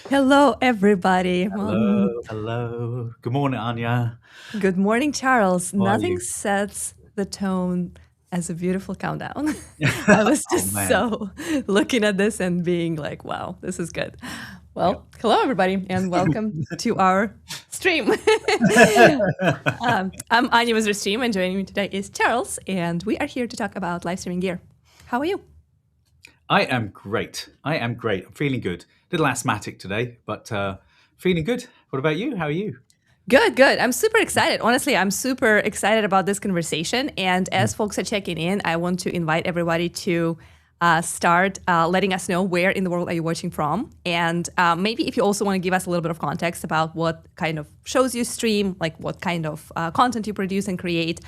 Hello, everybody. Hello, hello. Good morning, Anya. Good morning, Charles. How are Nothing you? sets the tone as a beautiful countdown. I was Oh just man. so looking at this and being like, wow, this is good. Yep. Well, hello, everybody, and welcome to our stream. I'm Anya with Restream, and joining me today is Charles, and we are here to talk about live streaming gear. How are you? I am great. I am great. I'm feeling good. A little asthmatic today, but feeling good. What about you? How are you? Good, good. I'm super excited. Honestly, I'm super excited about this conversation. And as folks are checking in, I want to invite everybody to start letting us know where in the world are you watching from. And maybe if you also want to give us a little bit of context about what kind of shows you stream, like what kind of content you produce and create,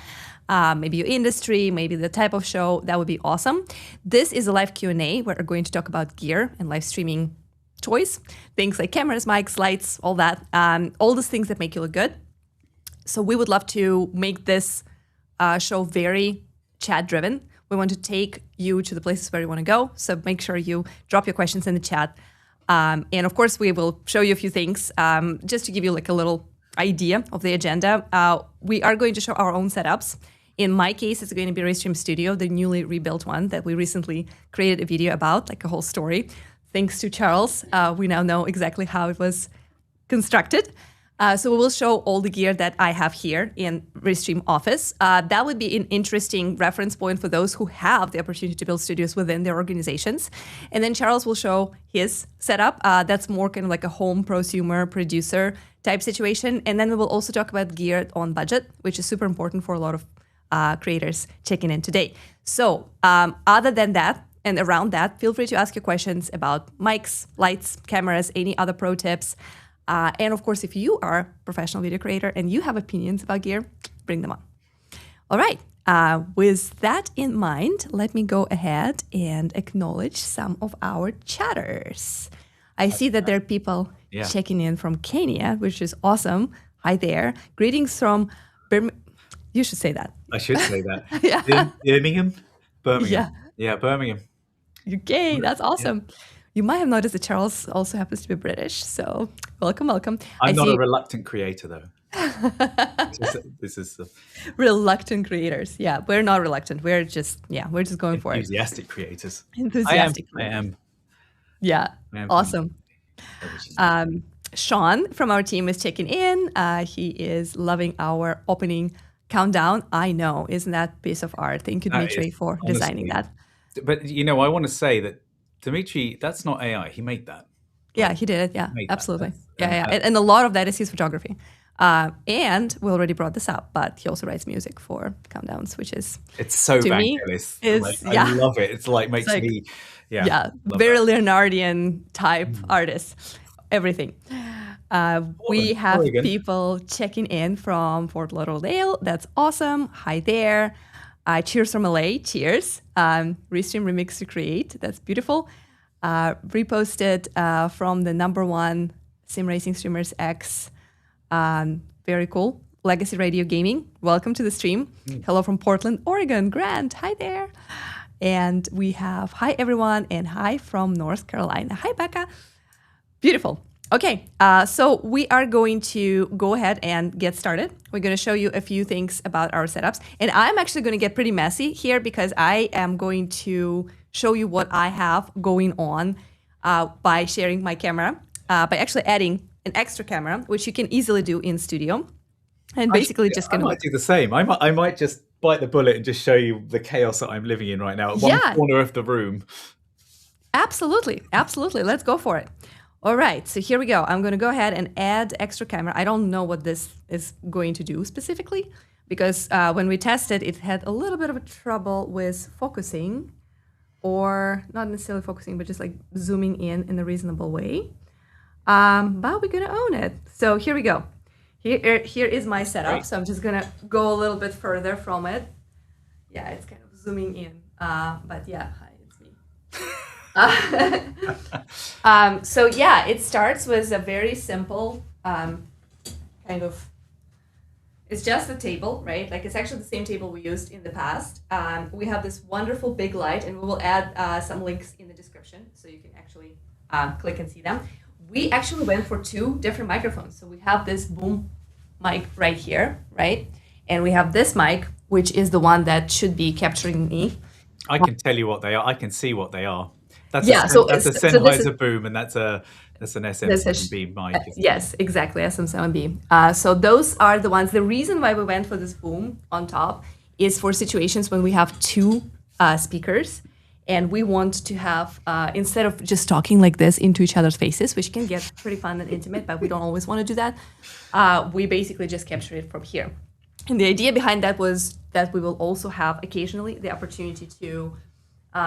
maybe your industry, maybe the type of show, that would be awesome. This is a live Q&A where we're going to talk about gear and live streaming choice, things like cameras, mics, lights, all that, all those things that make you look good. So we would love to make this show very chat driven. We want to take you to the places where you want to go. So make sure you drop your questions in the chat. And of course, we will show you a few things just to give you like a little idea of the agenda. We are going to show our own setups. In my case, it's going to be Restream Studio, the newly rebuilt one that we recently created a video about, like a whole story. Thanks to Charles, we now know exactly how it was constructed. So we will show all the gear that I have here in Restream office. That would be an interesting reference point for those who have the opportunity to build studios within their organizations. And then Charles will show his setup. That's more kind of like a home prosumer producer type situation. And then we will also talk about gear on budget, which is super important for a lot of creators checking in today. So other than that, and around that, feel free to ask your questions about mics, lights, cameras, any other pro tips. And of course, if you are a professional video creator and you have opinions about gear, bring them on. All right. With that in mind, let me go ahead and acknowledge some of our chatters. I see that there are people checking in from Kenya, which is awesome. Hi there. Greetings from Birmingham. You should say that. I should say that. Yeah. Birmingham? Yeah. Birmingham. Yeah, Birmingham. UK, that's Yeah. awesome. You might have noticed that Charles also happens to be British, so welcome, welcome. I I'm not a see reluctant creator, though. This is reluctant creators. Yeah, we're not reluctant. We're just going for it. enthusiastic creators. Enthusiastic I creators. am. Yeah, I am. awesome. Which is nice. Sean from our team is checking in. He is loving our opening countdown. I know, isn't that a piece of art? Thank you, That Dmitry, is for designing honestly. that. But I want to say that Dimitri, that's not AI. He made that. Yeah, he did it. Yeah, Made that. absolutely. That's, Yeah. And a lot of that is his photography. And we already brought this up, but he also writes music for countdowns, which is it's so to me Vangelis. is I love it. It's like it's makes like me love very that. Leonardian type artist. Everything. We have Oregon. people checking in from Fort Lauderdale. That's awesome. Hi there. Cheers from LA. Cheers. Restream Remix to Create. That's beautiful. Reposted from the #1 Sim Racing Streamers X. Very cool. Legacy Radio Gaming. Welcome to the stream. Hello from Portland, Oregon. Grant. Hi there. And we have hi everyone and hi from North Carolina. Hi Becca. Beautiful. Okay, so we are going to go ahead and get started. We're going to show you a few things about our setups. And I'm actually going to get pretty messy here because I am going to show you what I have going on by sharing my camera, by actually adding an extra camera, which you can easily do in Studio. And basically just I going to might do the same. I might just bite the bullet and just show you the chaos that I'm living in right now at one corner of the room. Absolutely. Absolutely. Let's go for it. All right, so here we go. I'm going to go ahead and add extra camera. I don't know what this is going to do specifically because when we tested, it had a little bit of a trouble with focusing or not necessarily focusing, but just like zooming in a reasonable way. But we're going to own it. So here we go. Here is my setup. Great. So I'm just going to go a little bit further from it. Yeah, it's kind of zooming in. But yeah, hi, it's me. So yeah, it starts with a very simple kind of, it's just a table, right? Like it's actually the same table we used in the past. We have this wonderful big light and we will add some links in the description so you can actually click and see them. we actually went for two different microphones. So we have this boom mic right here, right? And we have this mic, which is the one that should be capturing me. I can tell you what they are. I can see what they are. That's Yeah, so that's a this is Sennheiser boom, and that's an this is SM7B mic. Isn't it? yes, exactly, SM7B. So those are the ones. The reason why we went for this boom on top is for situations when we have two speakers, and we want to have instead of just talking like this into each other's faces, which can get pretty fun and intimate, but we don't always want to do that. We basically just capture it from here. And the idea behind that was that we will also have occasionally the opportunity to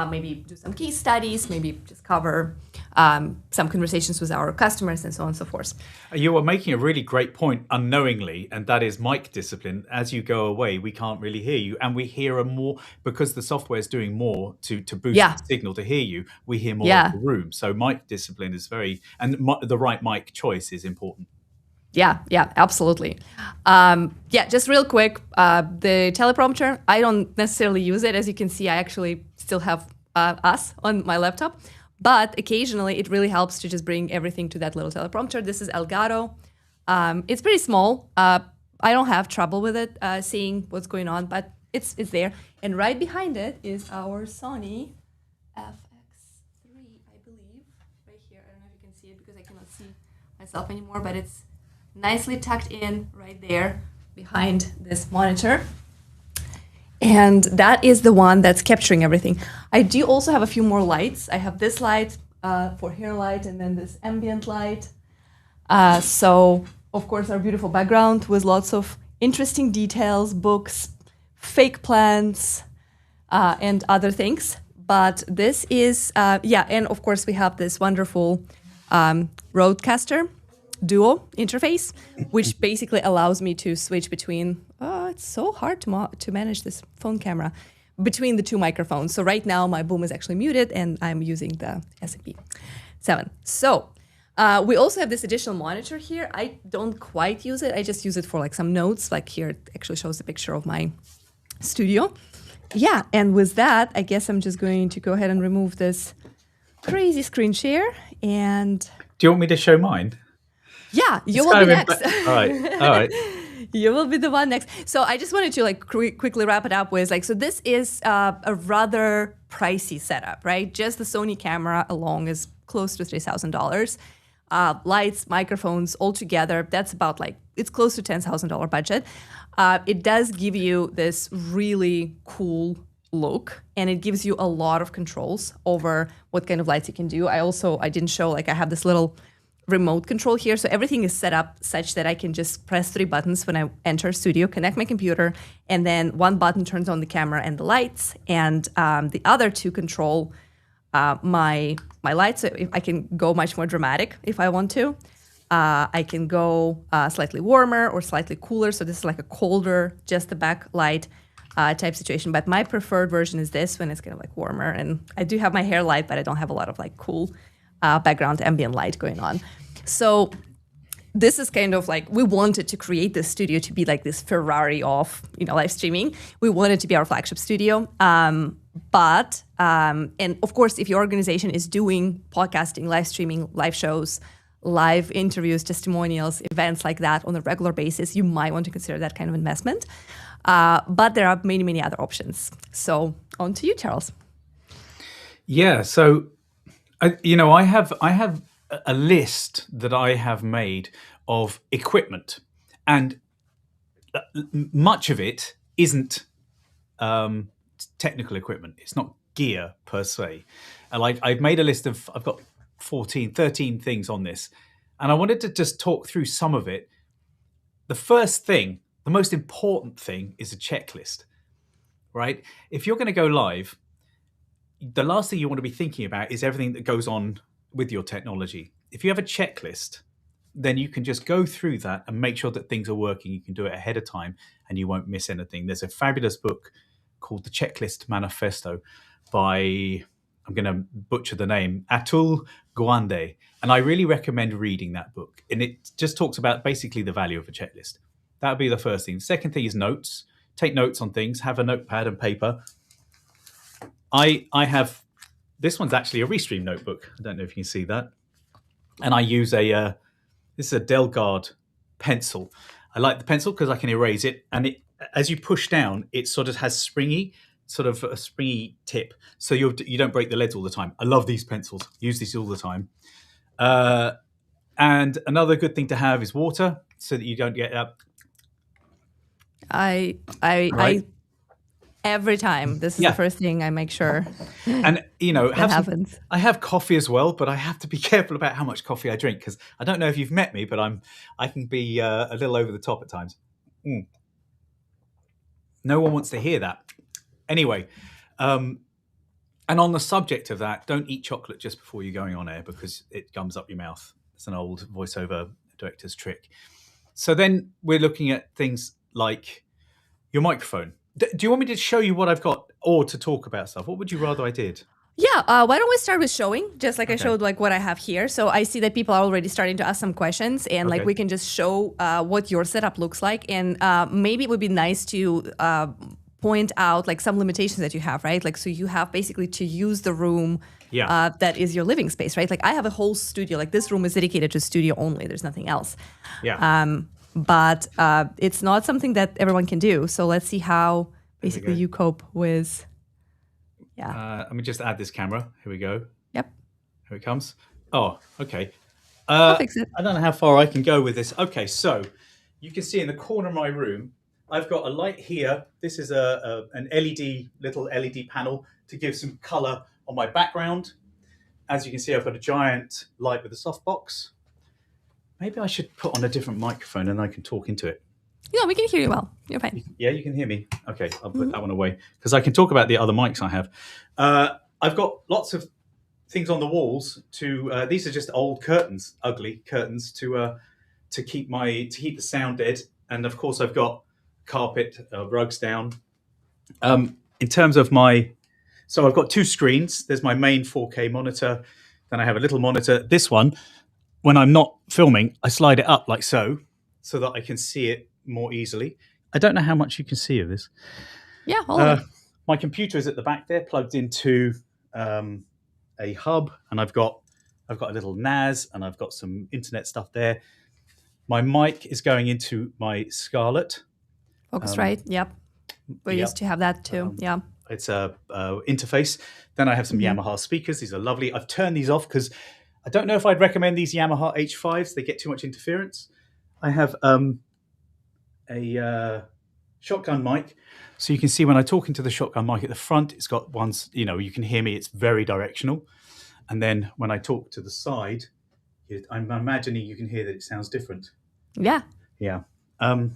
maybe do some case studies, maybe just cover some conversations with our customers and so on and so forth. You are making a really great point unknowingly, and that is mic discipline. As you go away, we can't really hear you, and we hear a more, because the software is doing more to boost Yeah. the signal to hear you, we hear more Yeah. of the room. So mic discipline is and the right mic choice is important. Yeah, absolutely. Just real quick, the teleprompter, I don't necessarily use it. As you can see, I actually still have us on my laptop, but occasionally it really helps to just bring everything to that little teleprompter. This is Elgato. It's pretty small. I don't have trouble with it, seeing what's going on, but it's there. And right behind it is our Sony FX3, I believe, right here. I don't know if you can see it because I cannot see myself anymore, but it's nicely tucked in right there behind this monitor. And that is the one that's capturing everything. I do also have a few more lights. I have this light for hair light and then this ambient light. So, of course, our beautiful background with lots of interesting details, books, fake plants, and other things. But this is, and of course, we have this wonderful Rodecaster Duo interface, which basically allows me to switch between, it's so hard to manage this phone camera, between the two microphones. So right now my boom is actually muted and I'm using the SMP7. So we also have this additional monitor here. I don't quite use it. I just use it for like some notes. Like here, it actually shows a picture of my studio. Yeah, and with that, I guess I'm just going to go ahead and remove this crazy screen share. And do you want me to show mine? Yeah, you will be next. All right. You will be the one next. So I just wanted to like quickly wrap it up with like, so this is a rather pricey setup, right? Just the Sony camera alone is close to $3,000. Lights, microphones, all together, that's about like, it's close to $10,000 budget. It does give you this really cool look, and it gives you a lot of controls over what kind of lights you can do. I didn't show, like I have this little remote control here. So everything is set up such that I can just press 3 buttons when I enter Studio, connect my computer, and then one button turns on the camera and the lights, and the other two control my lights. So if I can go much more dramatic if I want to. I can go slightly warmer or slightly cooler. So this is like a colder, just the backlight type situation. But my preferred version is this, when it's kind of like warmer. And I do have my hair light, but I don't have a lot of like cool background ambient light going on. So this is kind of like, we wanted to create this studio to be like this Ferrari of, live streaming. We wanted to be our flagship studio. And of course, if your organization is doing podcasting, live streaming, live shows, live interviews, testimonials, events like that on a regular basis, you might want to consider that kind of investment. But there are many, many other options. So on to you, Charles. Yeah. So, I have a list that I have made of equipment, and much of it isn't technical equipment. It's not gear per se. And I've made a list of, I've got 13 things on this, and I wanted to just talk through some of it. The first thing, the most important thing, is a checklist, right? If you're going to go live, the last thing you want to be thinking about is everything that goes on with your technology. If you have a checklist, then you can just go through that and make sure that things are working. You can do it ahead of time and you won't miss anything. There's a fabulous book called The Checklist Manifesto by, I'm going to butcher the name, Atul Gawande. And I really recommend reading that book. And it just talks about basically the value of a checklist. That would be the first thing. The second thing is notes. Take notes on things. Have a notepad and paper. I have, this one's actually a Restream notebook. I don't know if you can see that. and I use this is a Delgard pencil. I like the pencil because I can erase it, and as you push down, it sort of has sort of a springy tip, so you don't break the leads all the time. I love these pencils. Use these all the time. And another good thing to have is water, so that you don't get I every time this is the first thing I make sure. And that happens. I have coffee as well, but I have to be careful about how much coffee I drink, because I don't know if you've met me, but I can be a little over the top at times. No one wants to hear that. Anyway, and on the subject of that, don't eat chocolate just before you're going on air, because it gums up your mouth. It's an old voiceover director's trick. So then we're looking at things like your microphone. Do you want me to show you what I've got, or to talk about stuff? What would you rather I did? Yeah, why don't we start with showing, just like I showed like what I have here. So I see that people are already starting to ask some questions, and like we can just show what your setup looks like. And maybe it would be nice to point out like some limitations that you have, right? Like, so you have basically to use the room that is your living space, right? Like I have a whole studio, like this room is dedicated to studio only. There's nothing else. But it's not something that everyone can do. So let's see how basically you cope with, let me just add this camera. Here we go. Yep. Here it comes. Oh, okay. I'll fix it. I don't know how far I can go with this. Okay, so you can see in the corner of my room, I've got a light here. This is an little LED panel to give some color on my background. As you can see, I've got a giant light with a softbox. Maybe I should put on a different microphone and I can talk into it. Yeah, we can hear you well. You're fine. Yeah, you can hear me. Okay, I'll put that one away, because I can talk about the other mics I have. I've got lots of things on the walls. These are just old curtains, ugly curtains, to keep the sound dead. And of course, I've got carpet, rugs down. In terms of so I've got two screens. There's my main 4K monitor. Then I have a little monitor. This one, when I'm not filming, I slide it up like so that I can see it more easily. I don't know how much you can see of this. Yeah, hold on. My computer is at the back there, plugged into a hub, and I've got a little NAS, and I've got some internet stuff there. My mic is going into my Scarlett. Focusrite, yep. We used to have that too, It's a interface. Then I have some Yamaha speakers. These are lovely. I've turned these off because I don't know if I'd recommend these Yamaha H5s. They get too much interference. I have a shotgun mic. So you can see when I talk into the shotgun mic at the front, it's got ones, you can hear me. It's very directional. And then when I talk to the side, I'm imagining you can hear that it sounds different. Yeah. Yeah. And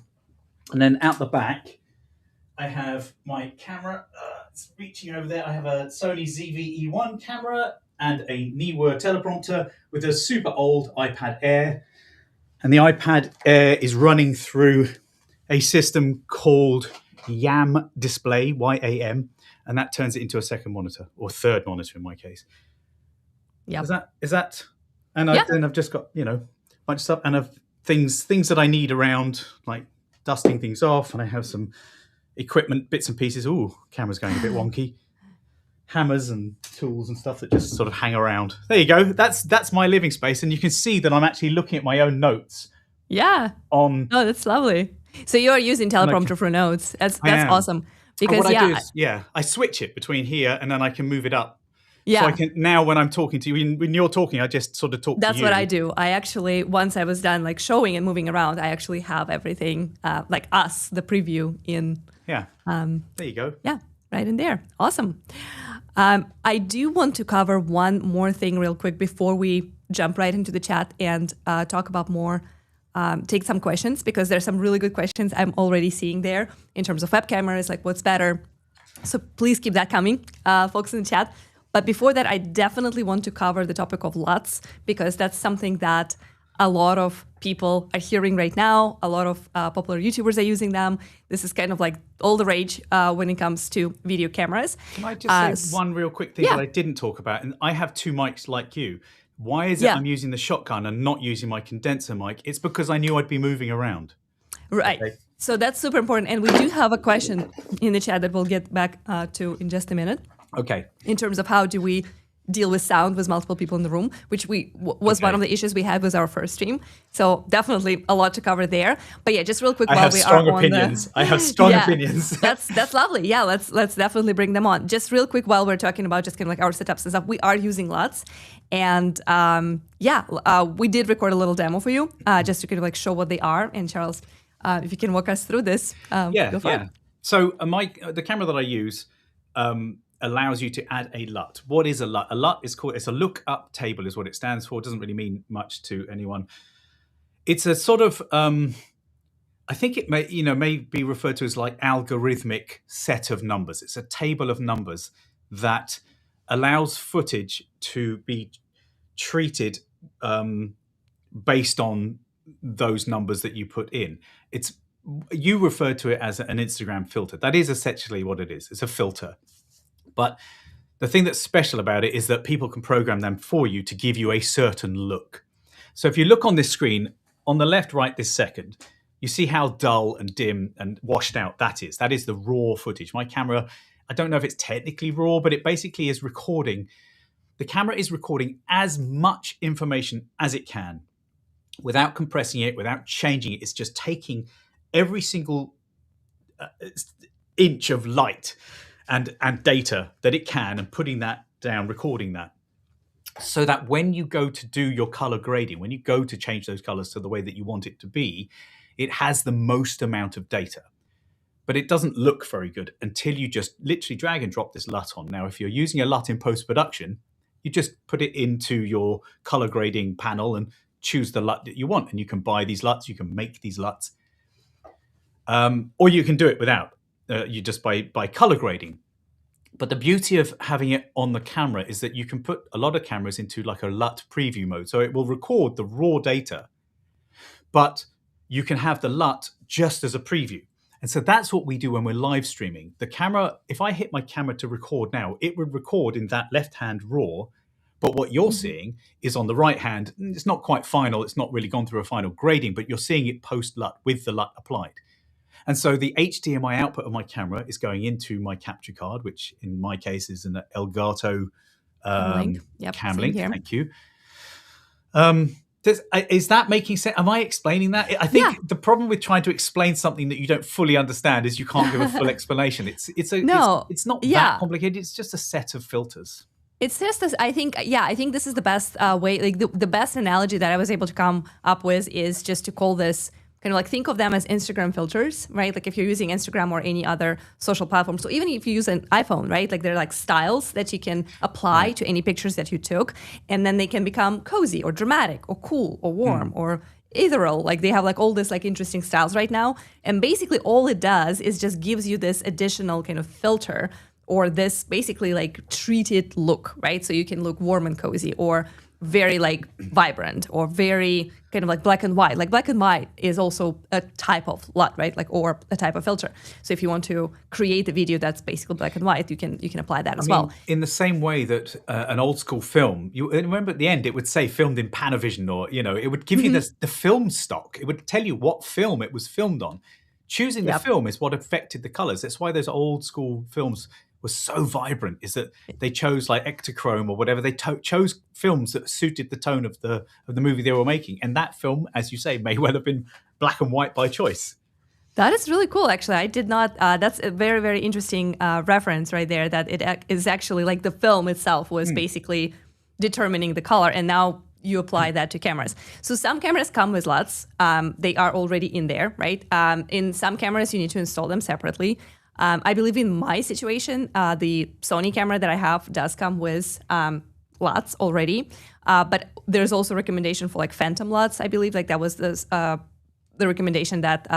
then out the back, I have my camera. It's reaching over there. I have a Sony ZV-E1 camera and a Neewer teleprompter with a super old iPad Air. And the iPad Air is running through a system called YAM Display, Y-A-M, and that turns it into a second monitor, or third monitor in my case. Yeah. Is that? And then I've just got, a bunch of stuff, and I've things that I need around, like dusting things off, and I have some equipment, bits and pieces. Ooh, camera's going a bit wonky. Hammers and tools and stuff that just sort of hang around. There you go. That's my living space, and you can see that I'm actually looking at my own notes. Yeah. Oh, that's lovely. So you're using teleprompter for notes. That's awesome. Because what I do is, I switch it between here, and then I can move it up. Yeah. So I can now, when I'm talking to you, when you're talking, I just sort of talk to you. That's what I do. I actually, once I was done like showing and moving around, I actually have everything like the preview in. Yeah. There you go. Yeah, right in there. Awesome. I do want to cover one more thing real quick before we jump right into the chat and talk about more, take some questions, because there's some really good questions I'm already seeing there in terms of web cameras, like what's better. So please keep that coming, folks in the chat. But before that, I definitely want to cover the topic of LUTs, because that's something that a lot of people are hearing right now. A lot of popular YouTubers are using them. This is kind of like all the rage when it comes to video cameras. Can I just say one real quick thing that I didn't talk about? And I have two mics like you. Why is it I'm using the shotgun and not using my condenser mic? It's because I knew I'd be moving around. Right. Okay. So that's super important. And we do have a question in the chat that we'll get back to in just a minute. Okay. In terms of how do we deal with sound with multiple people in the room, which was one of the issues we had with our first stream. So definitely a lot to cover there. But yeah, just real quick I while have we strong are on opinions. I have strong opinions. that's lovely. Yeah, let's definitely bring them on. Just real quick while we're talking about just kind of like our setups and stuff, we are using LUTs, and we did record a little demo for you just to kind of like show what they are. And Charles, if you can walk us through this, go for it. So the camera that I use allows you to add a LUT. What is a LUT? A LUT is it's a look up table is what it stands for. It doesn't really mean much to anyone. It's a sort of I think it may be referred to as like algorithmic set of numbers. It's a table of numbers that allows footage to be treated based on those numbers that you put in. You refer to it as an Instagram filter. That is essentially what it is. It's a filter. But the thing that's special about it is that people can program them for you to give you a certain look. So if you look on this screen, on the left right this second, you see how dull and dim and washed out that is. That is the raw footage. My camera, I don't know if it's technically raw, but it basically is recording. The camera is recording as much information as it can without compressing it, without changing it. It's just taking every single inch of light and data that it can and putting that down, recording that, so that when you go to do your color grading, when you go to change those colors to the way that you want it to be, it has the most amount of data. But it doesn't look very good until you just literally drag and drop this LUT on. Now, if you're using a LUT in post-production, you just put it into your color grading panel and choose the LUT that you want. And you can buy these LUTs, you can make these LUTs. Or you can do it without, you just by color grading. But the beauty of having it on the camera is that you can put a lot of cameras into like a LUT preview mode. So it will record the raw data, but you can have the LUT just as a preview. And so that's what we do when we're live streaming. The camera, if I hit my camera to record now, it would record in that left-hand raw. But what you're seeing is on the right hand, it's not quite final. It's not really gone through a final grading, but you're seeing it post-LUT with the LUT applied. And so the HDMI output of my camera is going into my capture card, which in my case is an Elgato Cam Link. Thank you. Is that making sense? Am I explaining that? I think the problem with trying to explain something that you don't fully understand is you can't give a full explanation. It's not that complicated. It's just a set of filters. It's just this, I think this is the best way, like the best analogy that I was able to come up with is just to call this kind of like, think of them as Instagram filters, right? Like if you're using Instagram or any other social platform. So even if you use an iPhone, right? Like they're like styles that you can apply to any pictures that you took, and then they can become cozy or dramatic or cool or warm or ethereal. Like they have like all this like interesting styles right now. And basically all it does is just gives you this additional kind of filter or this basically like treated look, right? So you can look warm and cozy or very like vibrant or very kind of like black and white. Like black and white is also a type of LUT, right? Like, or a type of filter. So if you want to create a video that's basically black and white, you can apply that as well. In the same way that an old school film, you remember at the end it would say filmed in Panavision, or it would give you the film stock. It would tell you what film it was filmed on. Choosing the film is what affected the colors. That's why those old school films was so vibrant, is that they chose like Ektachrome or whatever. They chose films that suited the tone of the movie they were making. And that film, as you say, may well have been black and white by choice. That is really cool, actually. I did not, that's a very, very interesting reference right there, that it is actually like the film itself was basically determining the color. And now you apply that to cameras. So some cameras come with LUTs. They are already in there, right? In some cameras, you need to install them separately. I believe in my situation, the Sony camera that I have does come with LUTs already, but there's also a recommendation for like phantom LUTs. I believe like that was the recommendation that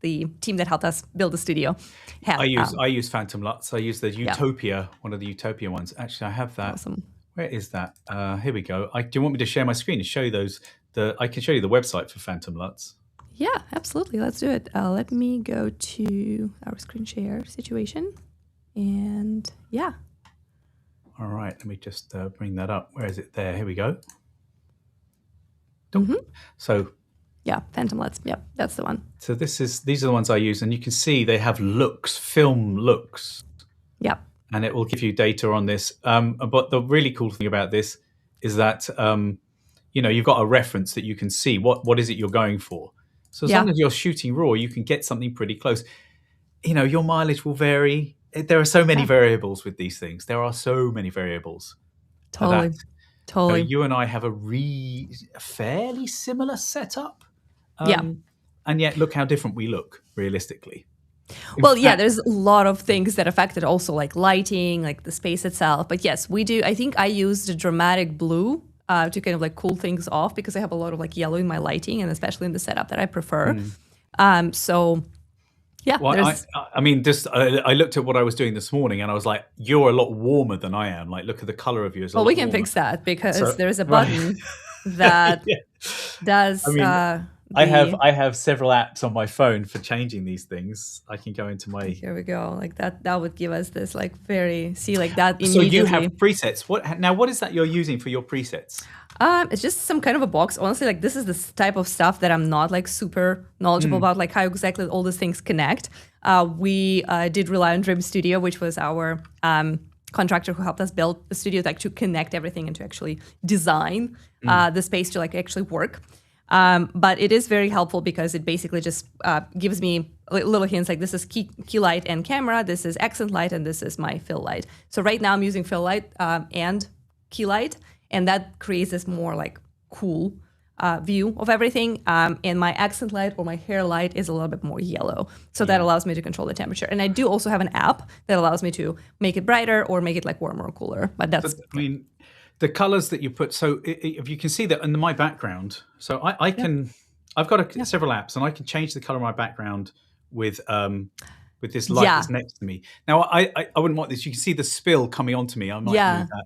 the team that helped us build the studio had. I use phantom LUTs. I use the Utopia, one of the Utopia ones. Actually, I have that. Awesome. Where is that? Here we go. Do you want me to share my screen and show you those? I can show you the website for phantom LUTs. Yeah, absolutely. Let's do it. Let me go to our screen share situation. And yeah. All right. Let me just bring that up. Where is it? There. Here we go. So. Yeah, phantom LUTs. Yep, that's the one. So these are the ones I use. And you can see they have looks, film looks. Yep. and it will give you data on this. But the really cool thing about this is that you've got a reference that you can see what is it you're going for. So as long as you're shooting raw, you can get something pretty close. Your mileage will vary. There are so many variables with these things. There are so many variables. Totally. Totally. You and I have a fairly similar setup. Yeah. And yet look how different we look realistically. There's a lot of things that affect it also, like lighting, like the space itself. But yes, we do. I think I used a dramatic blue to kind of like cool things off because I have a lot of like yellow in my lighting, and especially in the setup that I prefer. So yeah. Well, I looked at what I was doing this morning and I was like, you're a lot warmer than I am. Like, look at the color of you. Well, we can fix that because there's a button that does. I have several apps on my phone for changing these things. I can go into my. Here we go. Like that would give us this like like that. So you have presets. What is that you're using for your presets? It's just some kind of a box. Honestly, like this is the type of stuff that I'm not like super knowledgeable about, like how exactly all these things connect. We did rely on Dream Studio, which was our contractor who helped us build the studio like to connect everything and to actually design the space to like actually work. But it is very helpful because it basically just gives me little hints like this is key light and camera, this is accent light, and this is my fill light. So right now I'm using fill light and key light, and that creates this more like cool view of everything. And my accent light or my hair light is a little bit more yellow. So that allows me to control the temperature. And I do also have an app that allows me to make it brighter or make it like warmer or cooler. But that's... the colors that you put, so if you can see that in my background, so I've got several apps and I can change the color of my background with this light that's next to me. Now, I wouldn't want this. You can see the spill coming onto me. I might move that.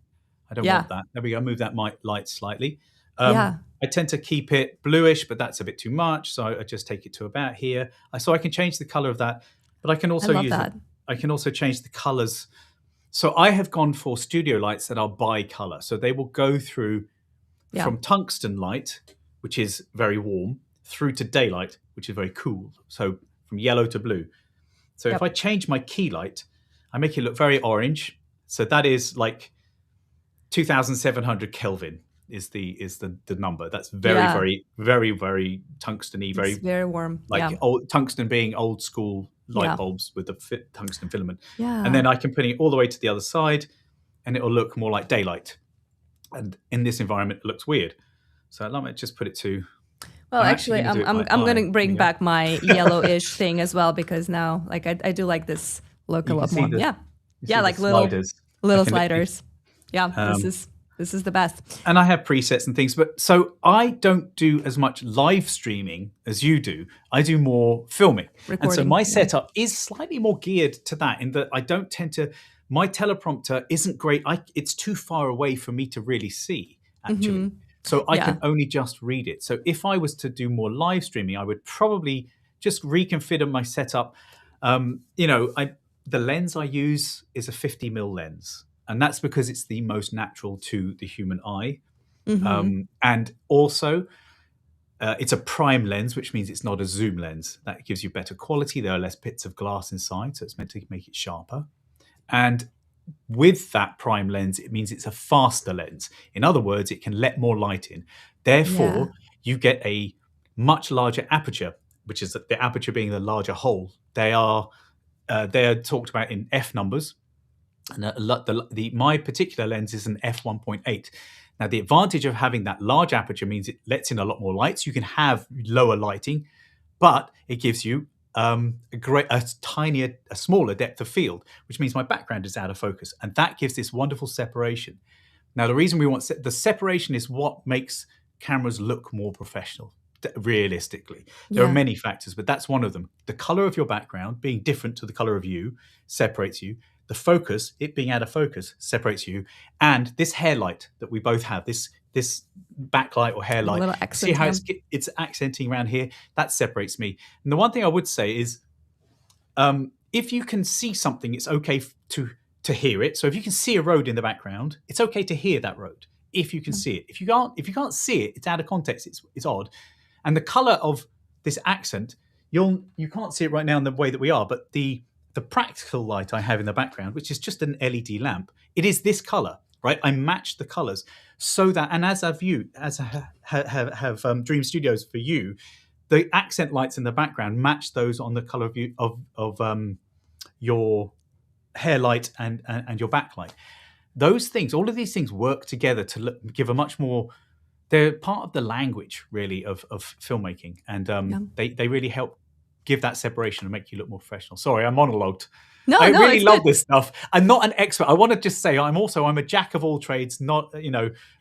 I don't want that. There we go. Move that light slightly. I tend to keep it bluish, but that's a bit too much. So I just take it to about here. So I can change the color of that, but I can also I can also change the colors. So I have gone for studio lights that are bi-color. So they will go through from tungsten light, which is very warm, through to daylight, which is very cool. So from yellow to blue. So if I change my key light, I make it look very orange. So that is like 2,700 Kelvin is the number. That's very, very, very tungsten-y. Very warm. Like old, tungsten being old school light bulbs with the tungsten filament. Yeah. And then I can put it all the way to the other side and it'll look more like daylight. And in this environment, it looks weird. So let me just put it to... Well, actually, I'm going to bring back my yellowish thing as well because now, like, I do like this look a lot more. Like little sliders. This is the best. And I have presets and things, but so I don't do as much live streaming as you do. I do more filming. And so my setup is slightly more geared to that in that I don't tend to, my teleprompter isn't great. It's too far away for me to really see, actually. So I can only just read it. So if I was to do more live streaming, I would probably just reconfigure my setup. The lens I use is a 50mm lens. And that's because it's the most natural to the human eye. And also, it's a prime lens, which means it's not a zoom lens. That gives you better quality. There are less bits of glass inside, so it's meant to make it sharper. And with that prime lens, it means it's a faster lens. In other words, it can let more light in. Therefore, you get a much larger aperture, which is the aperture being the larger hole. They are talked about in f numbers. And my particular lens is an f1.8. Now, the advantage of having that large aperture means it lets in a lot more light. So you can have lower lighting, but it gives you a smaller depth of field, which means my background is out of focus. And that gives this wonderful separation. Now, the reason we want the separation is what makes cameras look more professional, realistically. There are many factors, but that's one of them. The color of your background being different to the color of you separates you. The focus, it being out of focus, separates you. And this hair light that we both have, this backlight or hair light, see how it's accenting around here? That separates me. And the one thing I would say is, if you can see something, it's okay to hear it. So if you can see a road in the background, it's okay to hear that road if you can see it. If you can't see it, it's out of context. It's odd. And the color of this accent, you can't see it right now in the way that we are, but the the practical light I have in the background, which is just an LED lamp, it is this color, right? I match the colors so that, and as I have Dream Studios for you, the accent lights in the background match those on the color of your hair light and your backlight. Those things, all of these things work together to give a much more. They're part of the language, really, of filmmaking, and they really help give that separation and make you look more professional. Sorry, I monologued. I really love this stuff. I'm not an expert. I want to just say I'm a jack of all trades, not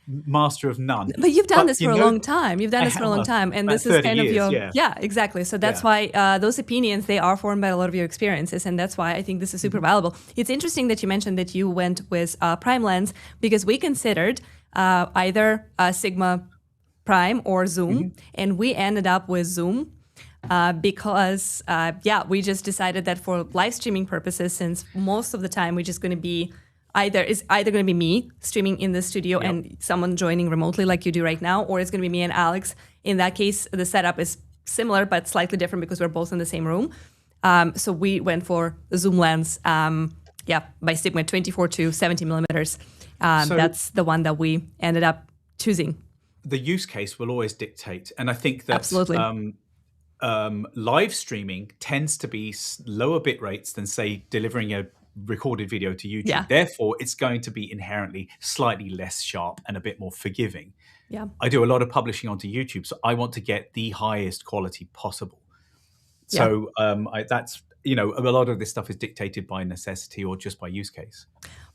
master of none. But you've done this for a long time. You've done this for a long time, and this is kind of your exactly. So that's why those opinions, they are formed by a lot of your experiences, and that's why I think this is super valuable. It's interesting that you mentioned that you went with prime lens, because we considered either Sigma Prime or Zoom, and we ended up with Zoom. Because we just decided that for live streaming purposes, since most of the time we're just going to be either going to be me streaming in the studio and someone joining remotely like you do right now, or it's going to be me and Alex. In that case, the setup is similar but slightly different because we're both in the same room. So we went for the Zoom lens, by Sigma 24 to 70 millimeters. So that's the one that we ended up choosing. The use case will always dictate, and I think that absolutely. Live streaming tends to be lower bit rates than, say, delivering a recorded video to YouTube. Yeah. Therefore, it's going to be inherently slightly less sharp and a bit more forgiving. Yeah. I do a lot of publishing onto YouTube, so I want to get the highest quality possible. So that's, a lot of this stuff is dictated by necessity or just by use case.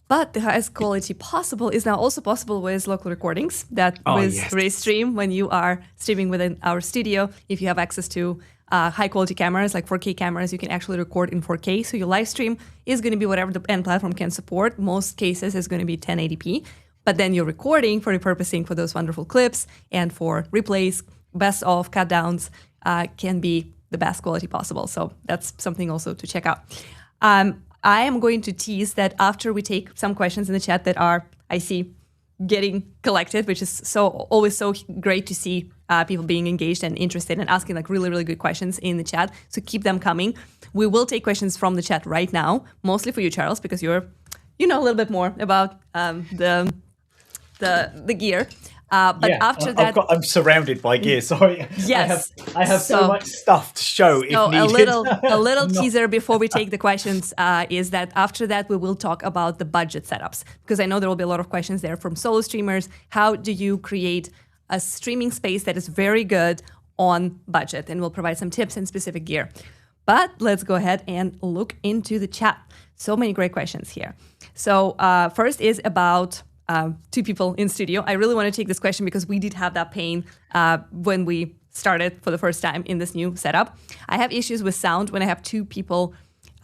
But the highest quality possible is now also possible with local recordings. That with Restream, when you are streaming within our studio, if you have access to high quality cameras, like 4K cameras, you can actually record in 4K. So your live stream is going to be whatever the end platform can support. Most cases is going to be 1080p. But then your recording for repurposing for those wonderful clips and for replays, best of, cut downs, can be the best quality possible. So that's something also to check out. I am going to tease that after we take some questions in the chat that are, I see, getting collected, which is always so great to see people being engaged and interested and asking like really, really good questions in the chat. So keep them coming. We will take questions from the chat right now, mostly for you, Charles, because you know a little bit more about the gear. But after that, I'm surrounded by gear. Sorry, yes, I have so much stuff to show. If needed. a little teaser before we take the questions is that after that we will talk about the budget setups, because I know there will be a lot of questions there from solo streamers. How do you create a streaming space that is very good on budget? And we'll provide some tips and specific gear. But let's go ahead and look into the chat. So many great questions here. So first is about. Two people in studio. I really want to take this question because we did have that pain when we started for the first time in this new setup. I have issues with sound when I have two people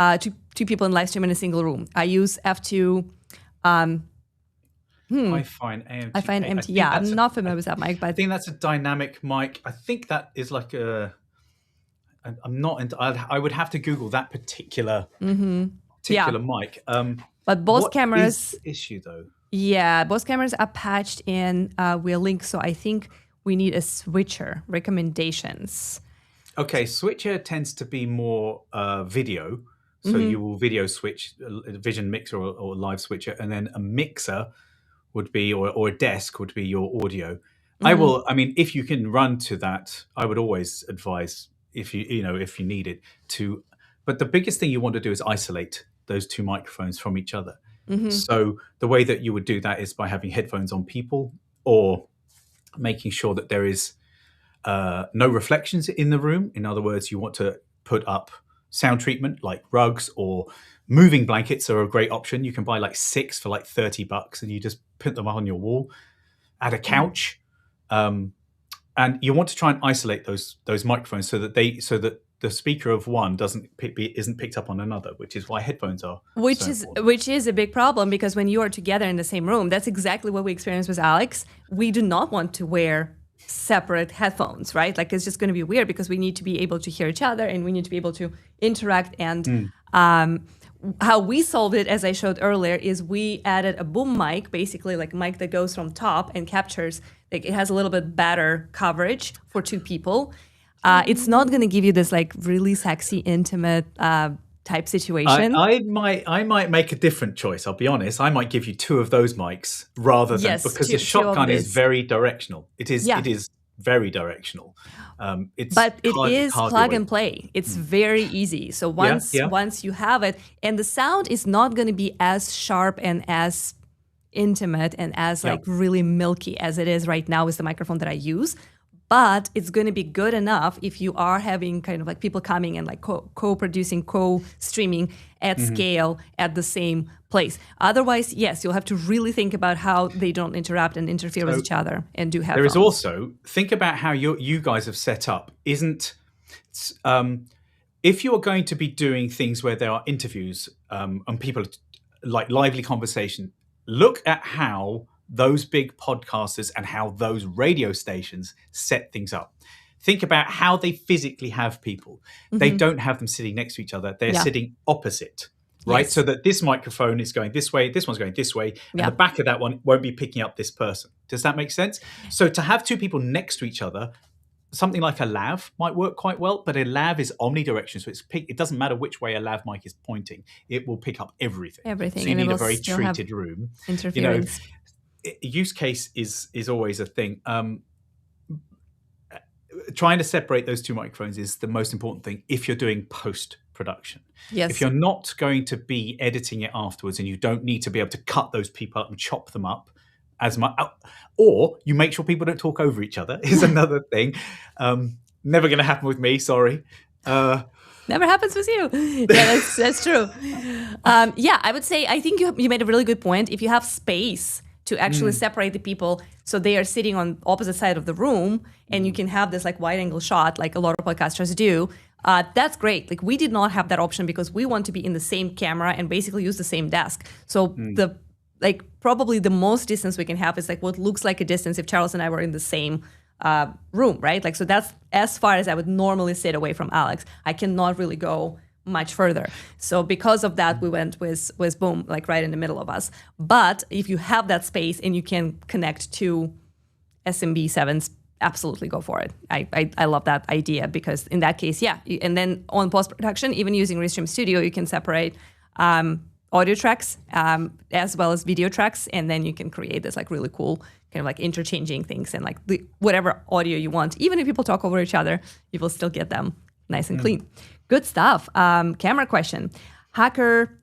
in live stream in a single room. I use F2. I find AMT. I find MT. Yeah, I'm not familiar with that mic, but I think that's a dynamic mic. I think that is like a. I'm not. I would have to Google that particular mic. But both cameras. Is the issue though? Yeah, both cameras are patched in with link, so I think we need a switcher. Recommendations. Okay, switcher tends to be more video, so you will video switch, a vision mixer or live switcher, and then a mixer would be, or a desk would be your audio. If you can run to that, I would always advise if you need it to. But the biggest thing you want to do is isolate those two microphones from each other. So the way that you would do that is by having headphones on people, or making sure that there is no reflections in the room. In other words, you want to put up sound treatment like rugs, or moving blankets are a great option. You can buy like 6 for like $30 and you just put them on your wall. Add a couch. And you want to try and isolate those microphones so that the speaker of one isn't picked up on another, which is why headphones are which is a big problem, because when you are together in the same room, that's exactly what we experienced with Alex. We do not want to wear separate headphones, right? Like, it's just going to be weird because we need to be able to hear each other and we need to be able to interact. And how we solved it, as I showed earlier, is we added a boom mic, basically like a mic that goes from top and captures, like it has a little bit better coverage for two people. It's not going to give you this like really sexy, intimate type situation. I might make a different choice. I'll be honest. I might give you 2 of those mics rather than Yes, because two the shotgun of is this. very directional. It Yeah. is very directional. It's But it hard, is hardly plug away. and play. It's very easy. So Yeah, once you have it, and the sound is not going to be as sharp and as intimate and as like really milky as it is right now with the microphone that I use. But it's going to be good enough if you are having kind of like people coming and like co-producing, co-streaming at scale at the same place. Otherwise, yes, you'll have to really think about how they don't interrupt and interfere with each other and do headphones. There is also, think about how you guys have set up. If you are going to be doing things where there are interviews and people like lively conversation, look at how those big podcasters and how those radio stations set things up. Think about how they physically have people. They don't have them sitting next to each other. They're sitting opposite, right? Yes. So that this microphone is going this way, this one's going this way, and the back of that one won't be picking up this person. Does that make sense? So to have 2 people next to each other, something like a lav might work quite well, but a lav is omnidirectional, so it doesn't matter which way a lav mic is pointing; it will pick up everything. Everything, So you and it need a will very still have treated room. interference. Use case is always a thing. Trying to separate those 2 microphones is the most important thing if you're doing post-production. Yes. If you're not going to be editing it afterwards and you don't need to be able to cut those people up and chop them up as much, or you make sure people don't talk over each other is another thing. Never going to happen with me, sorry. Never happens with you. Yeah, that's true. I would say, I think you made a really good point. If you have space to actually separate the people so they are sitting on opposite side of the room and you can have this like wide angle shot like a lot of podcasters do, that's great. Like we did not have that option because we want to be in the same camera and basically use the same desk. So probably the most distance we can have is like what looks like a distance if Charles and I were in the same room, right? Like, so that's as far as I would normally sit away from Alex. I cannot really go much further. So because of that, we went with boom, like right in the middle of us. But if you have that space and you can connect to SMB 7s, absolutely go for it. I love that idea because in that case, and then on post-production, even using Restream Studio, you can separate audio tracks as well as video tracks, and then you can create this like really cool kind of like interchanging things and like whatever audio you want. Even if people talk over each other, you will still get them nice and clean. Good stuff. Camera question. Hacker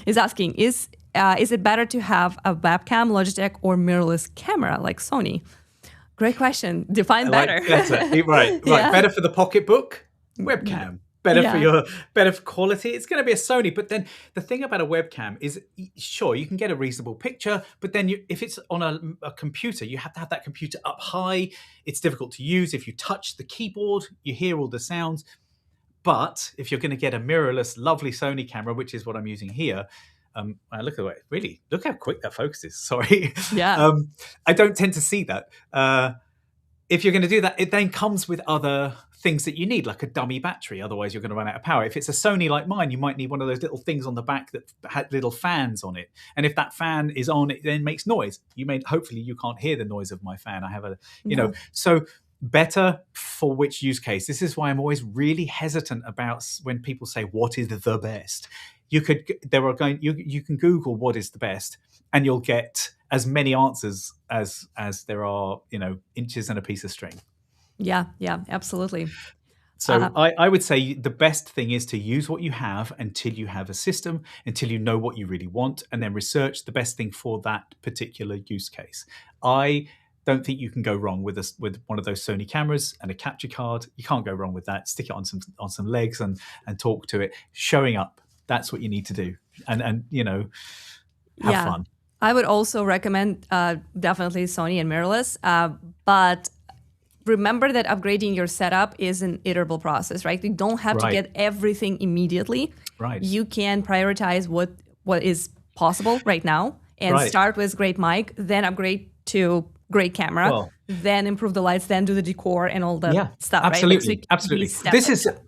is asking, is it better to have a webcam, Logitech, or mirrorless camera like Sony? Great question. Define better. Right. Yeah. Better for the pocketbook, webcam. Better for quality. It's going to be a Sony. But then the thing about a webcam is, sure, you can get a reasonable picture, but then if it's on a computer, you have to have that computer up high. It's difficult to use. If you touch the keyboard, you hear all the sounds. But if you're going to get a mirrorless, lovely Sony camera, which is what I'm using here, look at it. Really, look how quick that focuses. Sorry. Yeah. I don't tend to see that. If you're going to do that, it then comes with other things that you need, like a dummy battery. Otherwise, you're going to run out of power. If it's a Sony like mine, you might need one of those little things on the back that had little fans on it. And if that fan is on, it then makes noise. Hopefully you can't hear the noise of my fan. I have so better for which use case. This is why I'm always really hesitant about when people say, what is the best? You can Google what is the best, and you'll get as many answers as there are, inches in a piece of string. Yeah, absolutely. So I would say the best thing is to use what you have until you have a system, until you know what you really want, and then research the best thing for that particular use case. I don't think you can go wrong with one of those Sony cameras and a capture card. You can't go wrong with that. Stick it on some legs and talk to it. Showing up, that's what you need to do. And have fun. I would also recommend definitely Sony and mirrorless, but remember that upgrading your setup is an iterable process, right? You don't have to get everything immediately. Right. You can prioritize what is possible right now and start with great mic, then upgrade to great camera, then improve the lights, then do the decor and all the stuff. Absolutely, right? absolutely.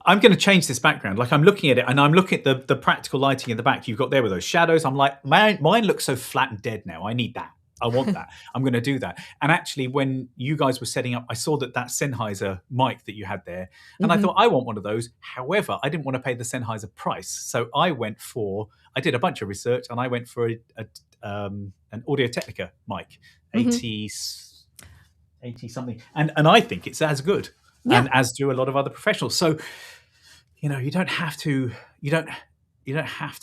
I'm going to change this background. Like I'm looking at it and I'm looking at the practical lighting in the back you've got there with those shadows. I'm like, mine looks so flat and dead now. I need that. I want that. I'm going to do that. And actually, when you guys were setting up, I saw that Sennheiser mic that you had there, and I thought I want one of those. However, I didn't want to pay the Sennheiser price, so I did a bunch of research, and I went for an Audio-Technica mic, 80 something, and I think it's as good, and as do a lot of other professionals. So, you don't have to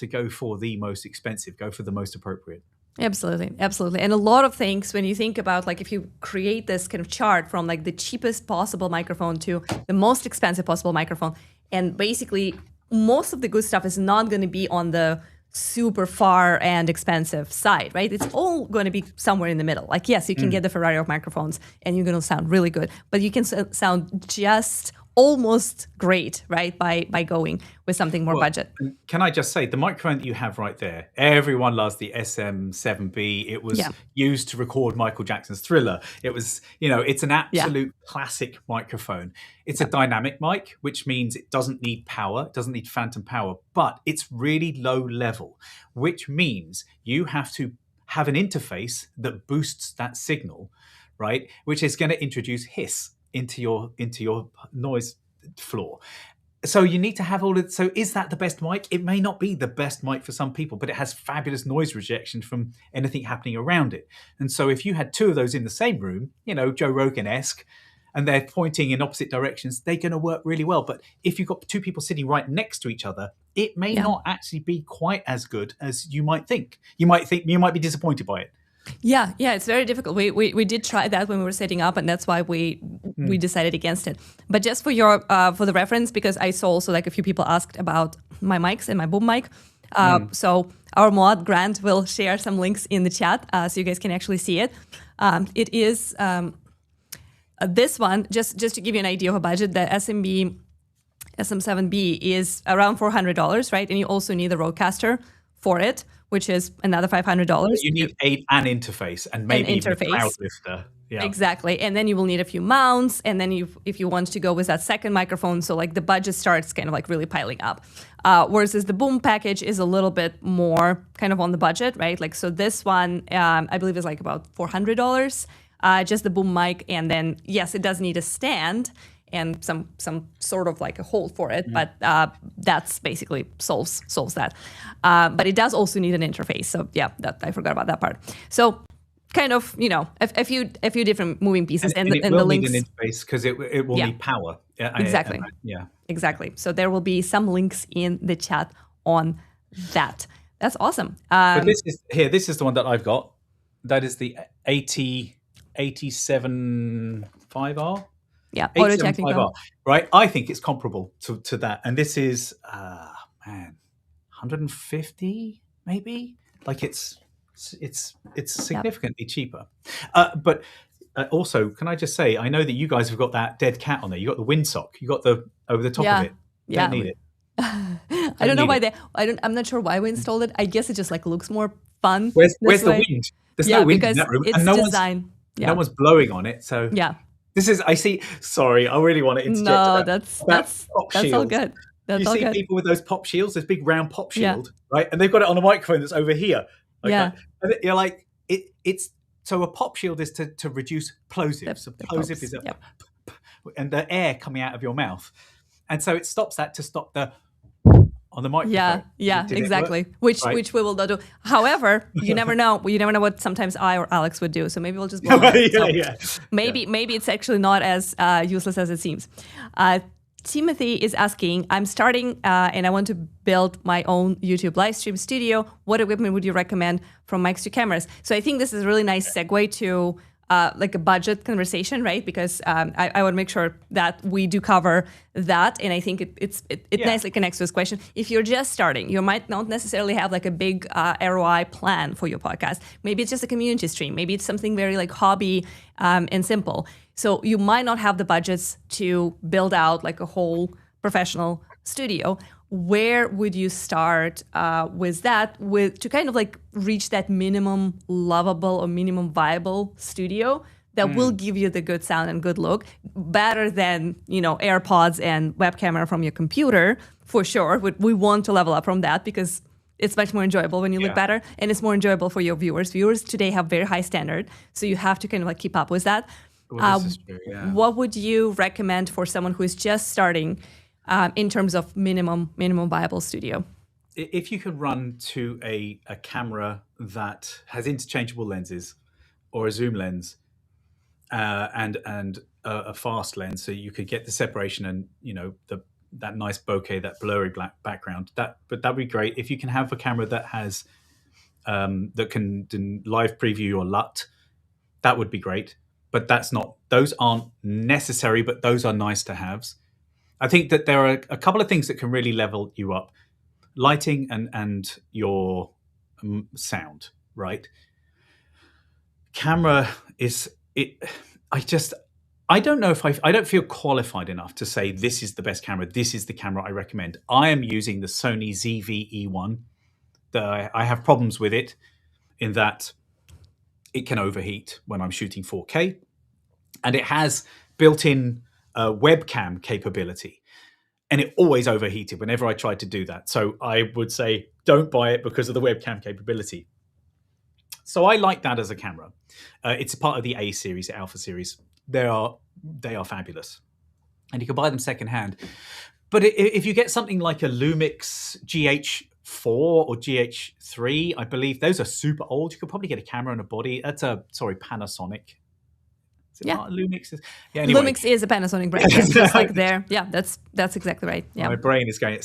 go for the most expensive. Go for the most appropriate. Absolutely. And a lot of things, when you think about, like, if you create this kind of chart from like the cheapest possible microphone to the most expensive possible microphone, and basically most of the good stuff is not going to be on the super far and expensive side, right? It's all going to be somewhere in the middle. Like, yes, you can get the Ferrari of microphones and you're going to sound really good, but you can sound just almost great, right? By going with something more budget. Can I just say, the microphone that you have right there, everyone loves the SM7B. It was used to record Michael Jackson's Thriller. It was, it's an absolute classic microphone. It's a dynamic mic, which means it doesn't need power, it doesn't need phantom power, but it's really low level, which means you have to have an interface that boosts that signal, right? Which is going to introduce hiss into your noise floor. So you need to have all of. So is that the best mic? It may not be the best mic for some people, but it has fabulous noise rejection from anything happening around it. And so if you had two of those in the same room, Joe Rogan-esque, and they're pointing in opposite directions, they're going to work really well. But if you've got two people sitting right next to each other, it may not actually be quite as good as you might think. You might be disappointed by it. Yeah, it's very difficult. We did try that when we were setting up, and that's why we decided against it. But just for the reference, because I saw also like a few people asked about my mics and my boom mic. So our mod Grant will share some links in the chat so you guys can actually see it. It is this one, just to give you an idea of a budget. The SM7B is around $400, right? And you also need a Rodecaster for it, which is another $500. You need an interface and maybe even a cloud lifter. Yeah. Exactly. And then you will need a few mounts. And then if you want to go with that second microphone, so like the budget starts kind of like really piling up. Whereas the boom package is a little bit more kind of on the budget, right? Like, so this one, I believe is like about $400, just the boom mic. And then, yes, it does need a stand and some sort of like a hold for it, but that's basically solves that. But it does also need an interface. So yeah, I forgot about that part. So kind of, a few different moving pieces, and the links need an interface because it will need power. Exactly. Exactly. So there will be some links in the chat on that. That's awesome. But this is the one that I've got. That is the 87.5R. Yeah, Audio-Technica. Right? I think it's comparable to that. And this is, 150 maybe? Like it's significantly cheaper. But also, can I just say, I know that you guys have got that dead cat on there. You got the windsock. You got the over the top of it. Don't need it. I don't know why I'm not sure why we installed it. I guess it just like looks more fun. Where's the wind? There's no wind in that room. It's design. No one's blowing on it. So this is, I see, sorry, I really want to interject. No, that's all good. That's all good. You see people with those pop shields, this big round pop shield, right? And they've got it on a microphone that's over here. Okay? And you're like, it's so a pop shield is to reduce plosives. So plosive is and the air coming out of your mouth. And so it stops that to stop the on the microphone. Yeah, exactly. Which we will not do. However, you never know. You never know what sometimes I or Alex would do. So maybe we'll just blow it. Maybe it's actually not as useless as it seems. Timothy is asking, I'm starting and I want to build my own YouTube live stream studio. What equipment would you recommend from mics to cameras? So I think this is a really nice segue to like a budget conversation, right? Because I would make sure that we do cover that. And I think it nicely connects to this question. If you're just starting, you might not necessarily have like a big ROI plan for your podcast. Maybe it's just a community stream. Maybe it's something very like hobby and simple. So you might not have the budgets to build out like a whole professional studio. Where would you start with that, to kind of like reach that minimum lovable or minimum viable studio that will give you the good sound and good look, better than, AirPods and web camera from your computer, for sure. We want to level up from that because it's much more enjoyable when you look better, and it's more enjoyable for your viewers. Viewers today have very high standard, so you have to kind of like keep up with that. Well, this is true, yeah. What would you recommend for someone who is just starting in terms of minimum viable studio? If you could run to a camera that has interchangeable lenses or a zoom lens and a fast lens, so you could get the separation and that nice bokeh, that blurry black background, but that'd be great. If you can have a camera that has that can live preview your LUT, that would be great. But those aren't necessary, but those are nice to haves. I think that there are a couple of things that can really level you up: lighting and your sound. Right? Camera is it. I don't know if I don't feel qualified enough to say this is the best camera. This is the camera I recommend. I am using the Sony ZV-E1. I have problems with it in that it can overheat when I'm shooting 4K, and it has built-in webcam capability, and it always overheated whenever I tried to do that. So I would say don't buy it because of the webcam capability. So I like that as a camera. It's a part of the A series, the Alpha series. They are fabulous, and you can buy them secondhand. But if you get something like a Lumix GH4 or GH3, I believe those are super old. You could probably get a camera and a body. That's Panasonic. Is it not Lumix? Yeah, anyway. Lumix is a Panasonic brand. It's just like there. Yeah, that's exactly right. Yeah. My brain is going.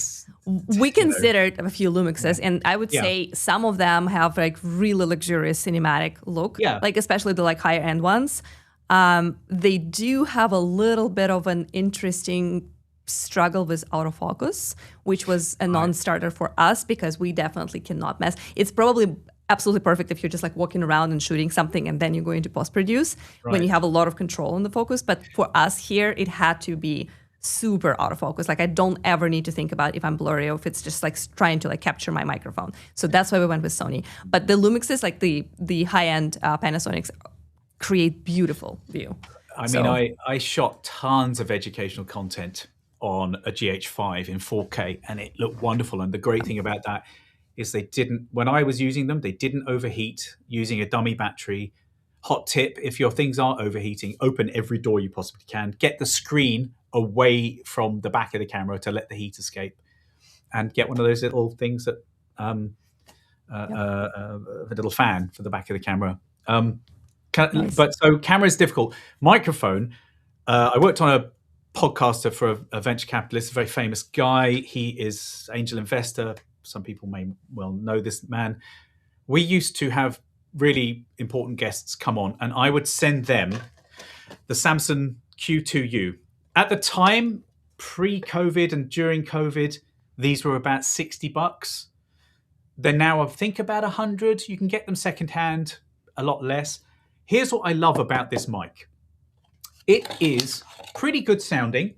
We considered a few Lumixes, and I would say some of them have like really luxurious cinematic look. Yeah. Like especially the like higher end ones. They do have a little bit of an interesting struggle with autofocus, which was a non-starter for us because we definitely cannot mess. It's probably absolutely perfect if you're just like walking around and shooting something and then you're going to post-produce when you have a lot of control on the focus. But for us here, it had to be super autofocus. Like I don't ever need to think about if I'm blurry or if it's just like trying to like capture my microphone. So that's why we went with Sony. But the Lumixes, like the high-end Panasonics, create beautiful view. I shot tons of educational content on a GH5 in 4K, and it looked wonderful. And the great thing about that is when I was using them, they didn't overheat using a dummy battery. Hot tip, if your things are overheating, open every door you possibly can. Get the screen away from the back of the camera to let the heat escape, and get one of those little things that a little fan for the back of the camera. Nice. But so camera is difficult. Microphone, I worked on a podcaster for a venture capitalist, a very famous guy. He is angel investor. Some people may well know this man. We used to have really important guests come on, and I would send them the Samsung Q2U. At the time, pre-COVID and during COVID, these were about $60. They're now, I think, about $100. You can get them secondhand, a lot less. Here's what I love about this mic. It is pretty good sounding,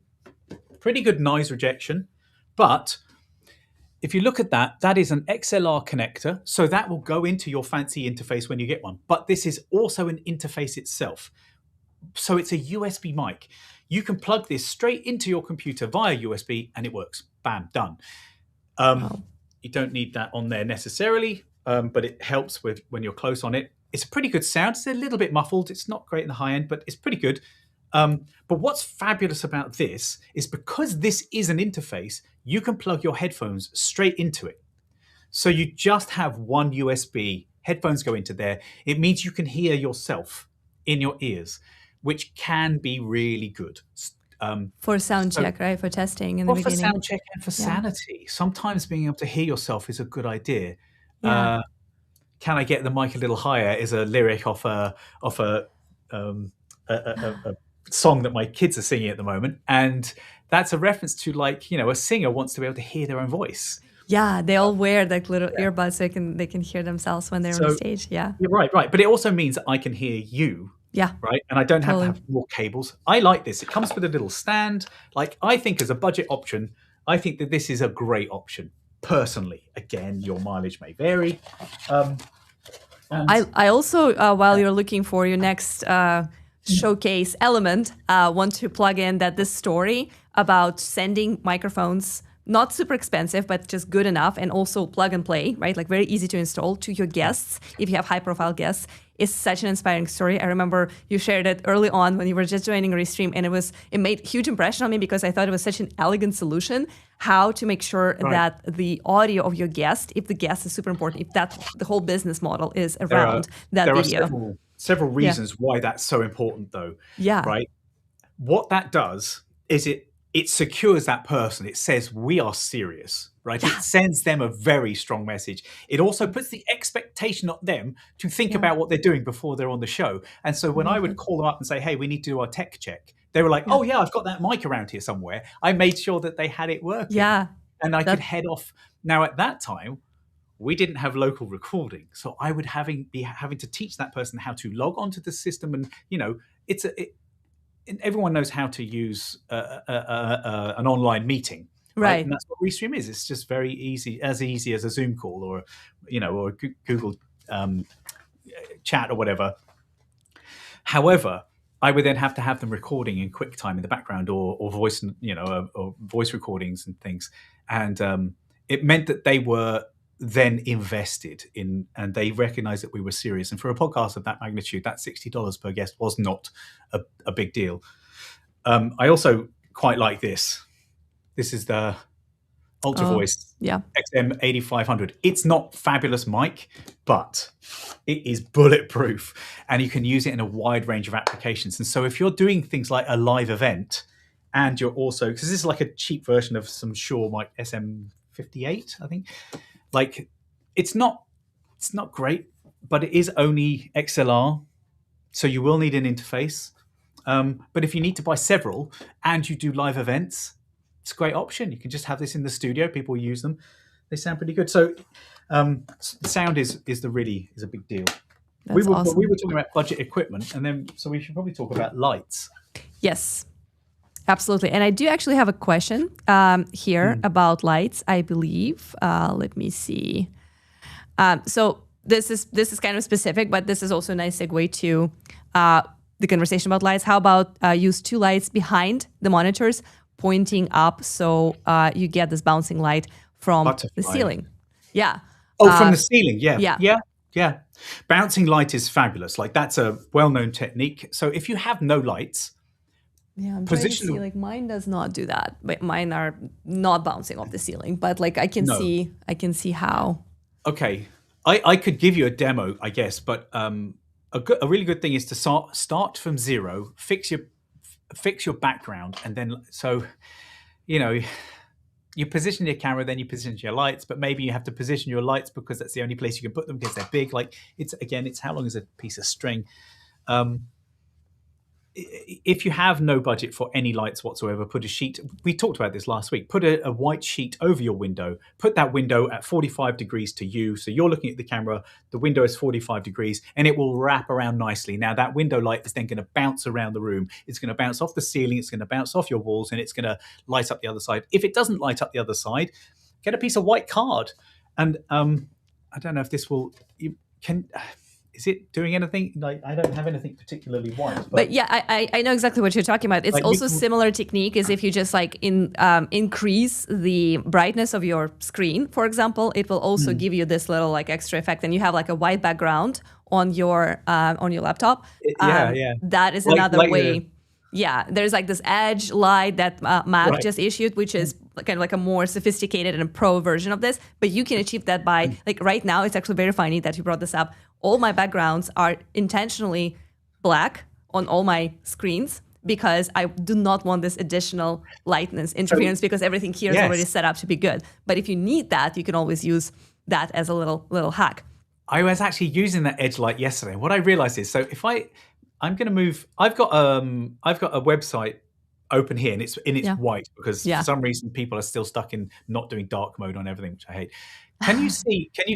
pretty good noise rejection, but if you look at that, that is an XLR connector, so that will go into your fancy interface when you get one. But this is also an interface itself. So it's a USB mic. You can plug this straight into your computer via USB and it works. Bam, done. You don't need that on there necessarily, but it helps with when you're close on it. It's a pretty good sound. It's a little bit muffled. It's not great in the high end, but it's pretty good. But what's fabulous about this is because this is an interface, you can plug your headphones straight into it. So you just have one USB, headphones go into there. It means you can hear yourself in your ears, which can be really good. For sound check, right? For testing in the beginning. For sound check and for sanity. Sometimes being able to hear yourself is a good idea. Yeah. Can I get the mic a little higher is a lyric off a song that my kids are singing at the moment, and that's a reference to like a singer wants to be able to hear their own voice. Yeah, they all wear like little earbuds so they can hear themselves when they're on the stage. Yeah, right. But it also means that I can hear you. Yeah, right, and I don't have to have more cables. I like this. It comes with a little stand. Like I think as a budget option, I think that this is a great option. Personally, again, your mileage may vary. I also, while you're looking for your next showcase element, want to plug in that this story about sending microphones not super expensive, but just good enough, and also plug and play, right? Like very easy to install to your guests if you have high profile guests. Is such an inspiring story. I remember you shared it early on when you were just joining Restream, and it made huge impression on me because I thought it was such an elegant solution how to make sure that the audio of your guest, if the guest is super important, if that the whole business model is around that video. Are several reasons why that's so important, though. Yeah. Right. What that does is it secures that person. It says we are serious. Right. It sends them a very strong message. It also puts the expectation on them to think about what they're doing before they're on the show. And so when I would call them up and say, hey, we need to do our tech check, they were like, oh yeah, I've got that mic around here somewhere. I made sure that they had it working. Yeah. And I could head off. Now at that time, we didn't have local recording. So I would be having to teach that person how to log onto the system. And, everyone knows how to use an online meeting. Right. And that's what Restream is. It's just very easy as a Zoom call or a Google chat or whatever. However, I would then have to have them recording in QuickTime in the background or voice, or voice recordings and things. And it meant that they were then invested in, and they recognized that we were serious. And for a podcast of that magnitude, that $60 per guest was not a big deal. I also quite like this. This is the Ultra Voice XM 8500. It's not fabulous mic, but it is bulletproof, and you can use it in a wide range of applications. And so if you're doing things like a live event, and you're also, because this is like a cheap version of some Shure mic SM58, I think. Like, it's not great, but it is only XLR, so you will need an interface. But if you need to buy several and you do live events, it's a great option. You can just have this in the studio. People use them. They sound pretty good. So sound is a big deal. That's awesome. We were talking about budget equipment, and then so we should probably talk about lights. Yes, absolutely. And I do actually have a question here about lights, I believe. Let me see. So this is kind of specific, but this is also a nice segue to the conversation about lights. How about use two lights behind the monitors pointing up, so you get this bouncing light from the ceiling? Yeah. Oh, from the ceiling. Yeah. Bouncing light is fabulous. Like, that's a well-known technique. So if you have no lights, I'm trying to see, like, mine does not do that, but mine are not bouncing off the ceiling. But like I can see how. Okay, I could give you a demo, I guess, but a really good thing is to start from zero, fix your background, and then you position your camera, then you position your lights, but maybe you have to position your lights because that's the only place you can put them because they're big. Like, it's how long is a piece of string. If you have no budget for any lights whatsoever, put a sheet. We talked about this last week. Put a white sheet over your window. Put that window at 45 degrees to you. So you're looking at the camera. The window is 45 degrees, and it will wrap around nicely. Now, that window light is then going to bounce around the room. It's going to bounce off the ceiling. It's going to bounce off your walls, and it's going to light up the other side. If it doesn't light up the other side, get a piece of white card. And I don't know if this will... Is it doing anything? Like, I don't have anything particularly white. But yeah, I know exactly what you're talking about. It's like also similar technique as if you just like increase the brightness of your screen, for example, it will also give you this little like extra effect, and you have like a white background on your laptop. That is another way. There's like this edge light that Mac just issued, which is kind of like a more sophisticated and a pro version of this. But you can achieve that by, like, right now, it's actually very funny that you brought this up. All my backgrounds are intentionally black on all my screens because I do not want this additional lightness interference because everything here is already set up to be good. But if you need that, you can always use that as a little hack. I was actually using that edge light yesterday. What I realized is, so if I'm going to move. I've got a website open here, and it's white because for some reason people are still stuck in not doing dark mode on everything, which I hate. Can you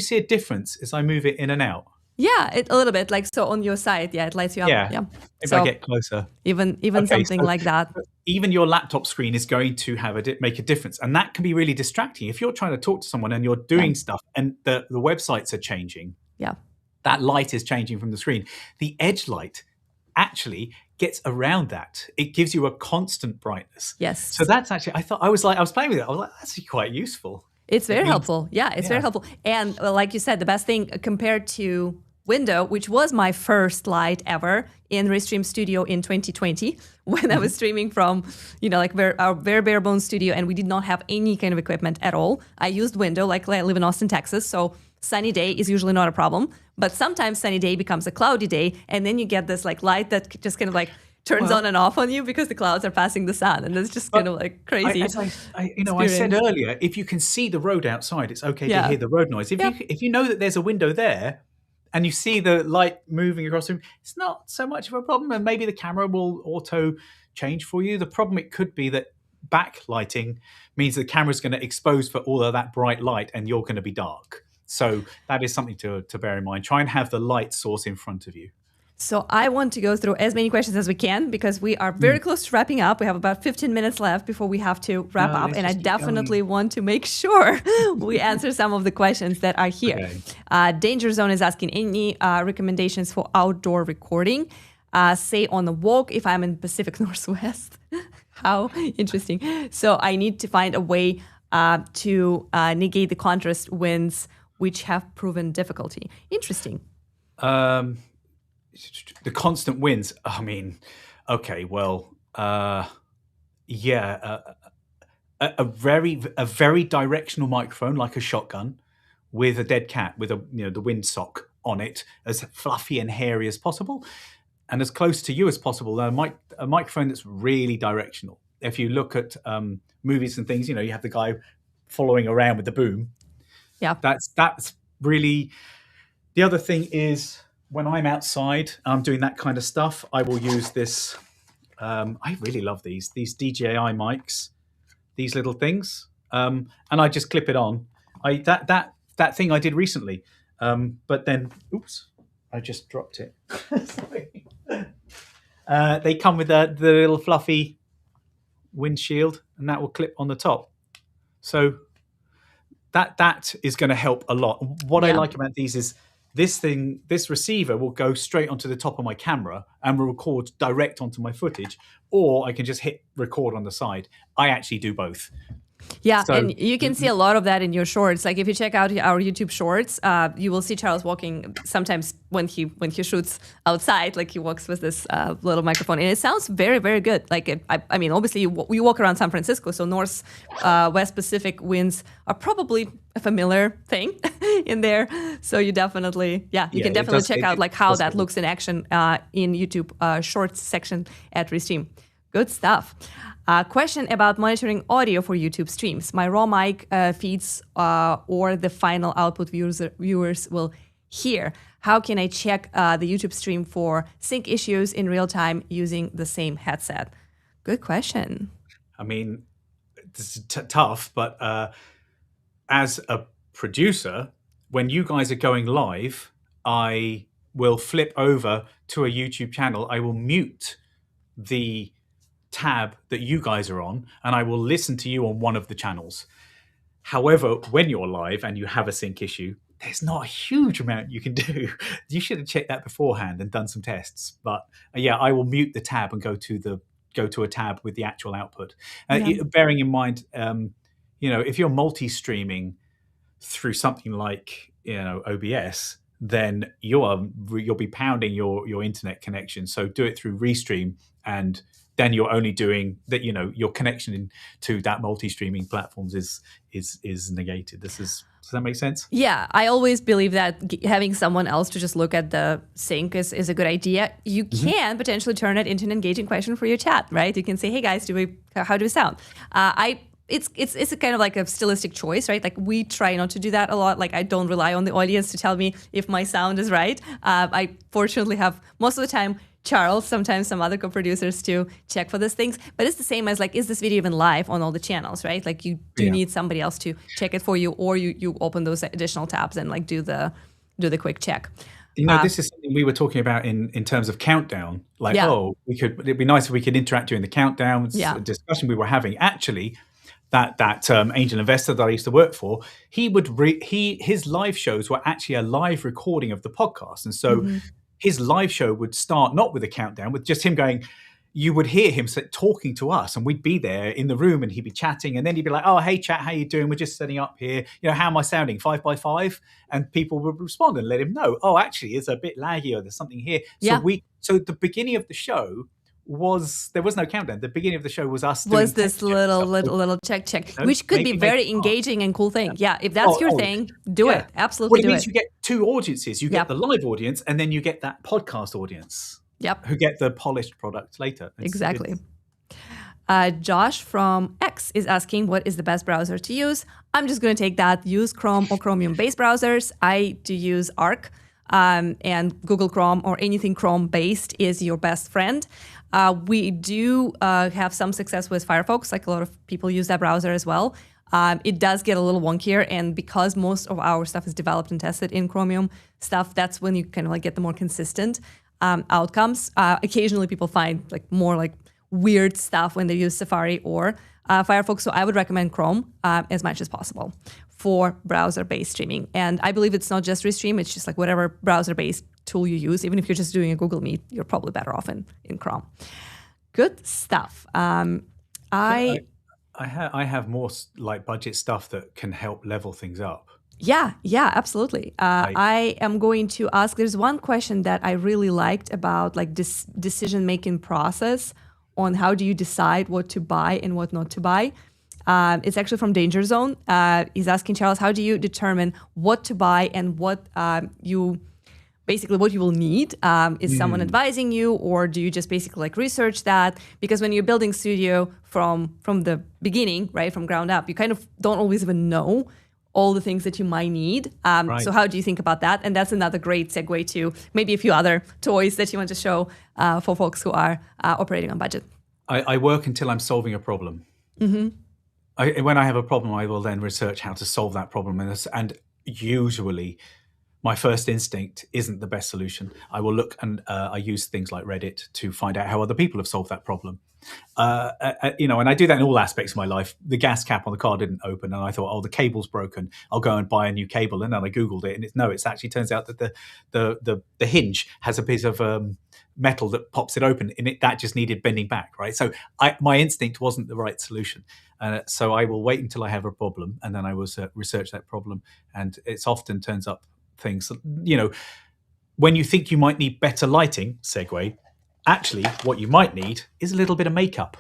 see a difference as I move it in and out? Yeah, a little bit. Like, so on your side, it lights you up. Yeah. If I get closer, even something like that. Even your laptop screen is going to make a difference, and that can be really distracting if you're trying to talk to someone and you're doing stuff, and the websites are changing. Yeah, that light is changing from the screen. The edge light actually gets around that. It gives you a constant brightness. Yes. So that's actually, I was playing with it. I was like, that's actually quite useful. It's very helpful. Yeah, it's very helpful. And like you said, the best thing compared to Window, which was my first light ever in Restream Studio in 2020, when I was streaming from, like our very bare bones studio, and we did not have any kind of equipment at all. I used Window, like I live in Austin, Texas, so sunny day is usually not a problem. But sometimes sunny day becomes a cloudy day, and then you get this like light that just kind of like turns on and off on you because the clouds are passing the sun, and it's just kind of like crazy. I said earlier, if you can see the road outside, it's okay to hear the road noise. If you know that there's a window there, and you see the light moving across the room, it's not so much of a problem. And maybe the camera will auto change for you. The problem it could be that backlighting means the camera's going to expose for all of that bright light, and you're going to be dark. So that is something to bear in mind. Try and have the light source in front of you. So I want to go through as many questions as we can because we are very close to wrapping up. We have about 15 minutes left before we have to wrap up. And I definitely want to make sure we answer some of the questions that are here. Okay. Danger Zone is asking any recommendations for outdoor recording, say on the walk if I'm in Pacific Northwest. How interesting. So I need to find a way to negate the contrast winds, which have proven difficulty. Interesting. The constant winds. I mean, okay, well, a very directional microphone, like a shotgun, with a dead cat, with the windsock on it, as fluffy and hairy as possible, and as close to you as possible. A microphone that's really directional. If you look at movies and things, you have the guy following around with the boom. Yeah, that's really. The other thing is, when I'm outside, I'm doing that kind of stuff, I will use this. I really love these DJI mics, these little things, and I just clip it on. That thing I did recently, but then, oops, I just dropped it. Sorry. They come with the little fluffy windshield, and that will clip on the top. So that is going to help a lot. What I like about these is, this receiver will go straight onto the top of my camera and will record direct onto my footage, or I can just hit record on the side. I actually do both. Yeah, so, and you can see a lot of that in your shorts. Like if you check out our YouTube shorts, you will see Charles walking sometimes when he shoots outside. Like he walks with this little microphone, and it sounds very, very good. Like I mean, obviously you walk around San Francisco, so North West Pacific winds are probably a familiar thing in there. So you definitely, you can definitely check out like how that looks in action in YouTube shorts section at Restream. Good stuff. Question about monitoring audio for YouTube streams. My raw mic feeds or the final output viewers will hear. How can I check the YouTube stream for sync issues in real time using the same headset? Good question. I mean, this is tough, but as a producer, when you guys are going live, I will flip over to a YouTube channel. I will mute the tab that you guys are on, and I will listen to you on one of the channels. However, when you're live and you have a sync issue, there's not a huge amount you can do. You should have checked that beforehand and done some tests. But I will mute the tab and go to a tab with the actual output. Bearing in mind, if you're multi-streaming through something like OBS, then you'll be pounding your internet connection. So do it through Restream, and then you're only doing that. Your connection to that multi-streaming platforms is negated. Does that make sense? Yeah, I always believe that having someone else to just look at the sync is a good idea. You can potentially turn it into an engaging question for your chat, right? You can say, "Hey guys, how do we sound?" It's a kind of like a stylistic choice, right? Like we try not to do that a lot. Like I don't rely on the audience to tell me if my sound is right. I fortunately have most of the time Charles, sometimes some other co-producers to check for these things. But it's the same as like, is this video even live on all the channels, right? Like you do need somebody else to check it for you, or you open those additional tabs and like do the quick check. This is something we were talking about in terms of countdown. Like, it'd be nice if we could interact during the countdown. It's a discussion we were having. Actually, that angel investor that I used to work for, his live shows were actually a live recording of the podcast, and so his live show would start not with a countdown, with just him going. You would hear him talking to us, and we'd be there in the room, and he'd be chatting, and then he'd be like, "Oh, hey, chat, how you doing? We're just setting up here. You know, how am I sounding? 5x5?" And people would respond and let him know. Oh, actually, it's a bit laggy, or there's something here. So the beginning of the show there was no countdown. The beginning of the show was us doing this little check, which could be very engaging and cool thing. Yeah, if that's your thing, do it. Absolutely, it means you get two audiences. You get the live audience, and then you get that podcast audience. Yep. Who get the polished product later. Exactly. Josh from X is asking, what is the best browser to use? I'm just going to take that. Use Chrome or Chromium-based browsers. I do use Arc, and Google Chrome or anything Chrome-based is your best friend. We do have some success with Firefox. Like a lot of people use that browser as well. It does get a little wonkier, and because most of our stuff is developed and tested in Chromium stuff, that's when you kind of like get the more consistent outcomes. Occasionally people find like more like weird stuff when they use Safari or Firefox. So I would recommend Chrome as much as possible for browser-based streaming. And I believe it's not just Restream, it's just like whatever browser-based tool you use. Even if you're just doing a Google Meet, you're probably better off in Chrome. Good stuff. I have more like budget stuff that can help level things up. Yeah, absolutely. I am going to ask, there's one question that I really liked about like this decision-making process on how do you decide what to buy and what not to buy. It's actually from Danger Zone. He's asking, Charles, how do you determine what to buy and what you will need? Is someone advising you, or do you just basically like research that? Because when you're building studio from the beginning, right, from ground up, you kind of don't always even know all the things that you might need. So how do you think about that? And that's another great segue to maybe a few other toys that you want to show for folks who are operating on budget. I work until I'm solving a problem. Mm-hmm. When I have a problem, I will then research how to solve that problem. And usually my first instinct isn't the best solution. I will look and I use things like Reddit to find out how other people have solved that problem. And I do that in all aspects of my life. The gas cap on the car didn't open, and I thought, the cable's broken. I'll go and buy a new cable. And then I Googled it, and it actually turns out that the hinge has a piece of metal that pops it open, and that just needed bending back, right? So my instinct wasn't the right solution. So I will wait until I have a problem, and then I will research that problem. And it's often turns up things, when you think you might need better lighting, segue, actually, what you might need is a little bit of makeup.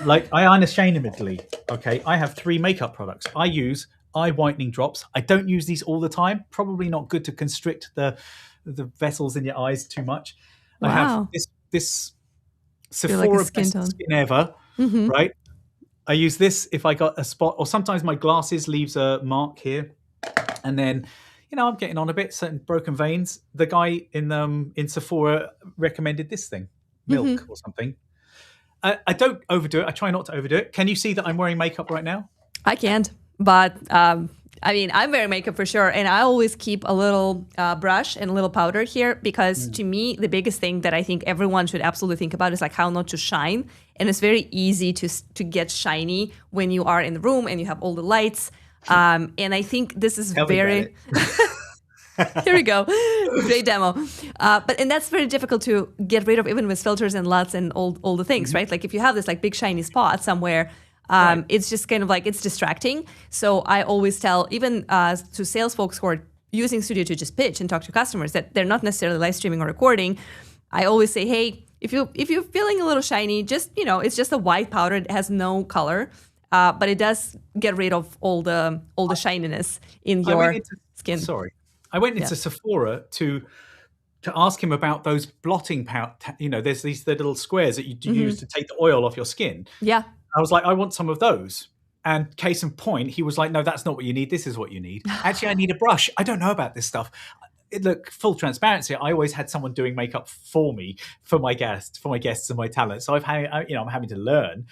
Like, I unashamedly, okay, I have 3 makeup products. I use eye whitening drops. I don't use these all the time. Probably not good to constrict the vessels in your eyes too much. Wow. I have this Sephora like Best Skin Ever, right? I use this if I got a spot, or sometimes my glasses leaves a mark here, and then I'm getting on a bit, certain broken veins. The guy in Sephora recommended this thing, milk or something. I don't overdo it. I try not to overdo it. Can you see that I'm wearing makeup right now? I can't, but I'm wearing makeup for sure. And I always keep a little brush and a little powder here because to me, the biggest thing that I think everyone should absolutely think about is like how not to shine. And it's very easy to get shiny when you are in the room and you have all the lights. And I think this is very... Here we go. Great demo. And that's very difficult to get rid of even with filters and LUTs and all the things, right? Like if you have this like big shiny spot somewhere, it's just kind of like, it's distracting. So I always tell even to sales folks who are using Studio to just pitch and talk to customers that they're not necessarily live streaming or recording. I always say, hey, if you're feeling a little shiny, just, it's just a white powder. It has no color. But it does get rid of all the shininess in your skin. Sorry. I went into Sephora to ask him about those blotting powder. There's the little squares that you use to take the oil off your skin. Yeah. I was like, I want some of those. And case in point, he was like, no, that's not what you need. This is what you need. Actually, I need a brush. I don't know about this stuff. Look, full transparency, I always had someone doing makeup for me, for my guests and my talent. So I'm having to learn.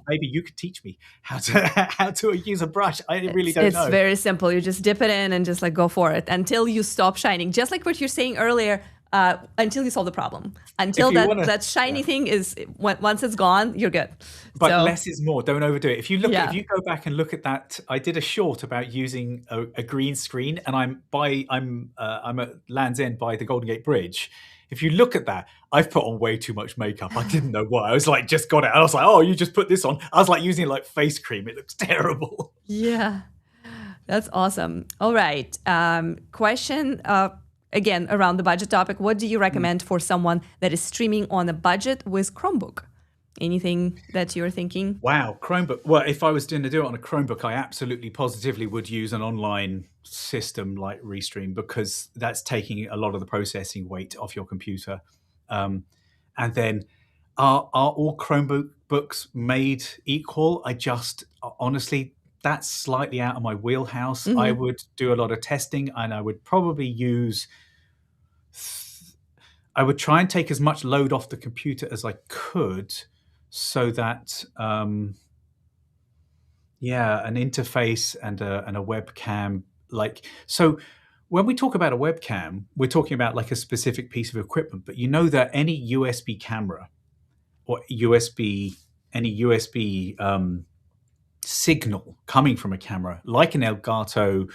Maybe you could teach me how to use a brush. I really don't know. It's very simple. You just dip it in and just like go for it until you stop shining. Just like what you're saying earlier, until you solve the problem. Until If you that, wanna- that shiny thing is, once it's gone, you're good. But So, less is more. Don't overdo it. If you look, Yeah. if you go back and look at that, I did a short about using a green screen, and I'm at Land's End by the Golden Gate Bridge. If you look at that, I've put on way too much makeup. I didn't know why. I was like, just got it. I was like, oh, you just put this on. I was like using it like face cream. It looks terrible. yeah, that's awesome. All right. Question again around the budget topic. What do you recommend for someone that is streaming on a budget with Chromebook? Anything that you're thinking? Wow, Chromebook. Well, if I was going to do it on a Chromebook, I absolutely positively would use an online system like Restream, because that's taking a lot of the processing weight off your computer. And then are all Chromebooks made equal? Honestly, that's slightly out of my wheelhouse. I would do a lot of testing, and I would probably I would try and take as much load off the computer as I could, so that an interface and a webcam, so when we talk about a webcam, we're talking about like a specific piece of equipment. But you know that any USB camera or any USB signal coming from a camera, like an Elgato,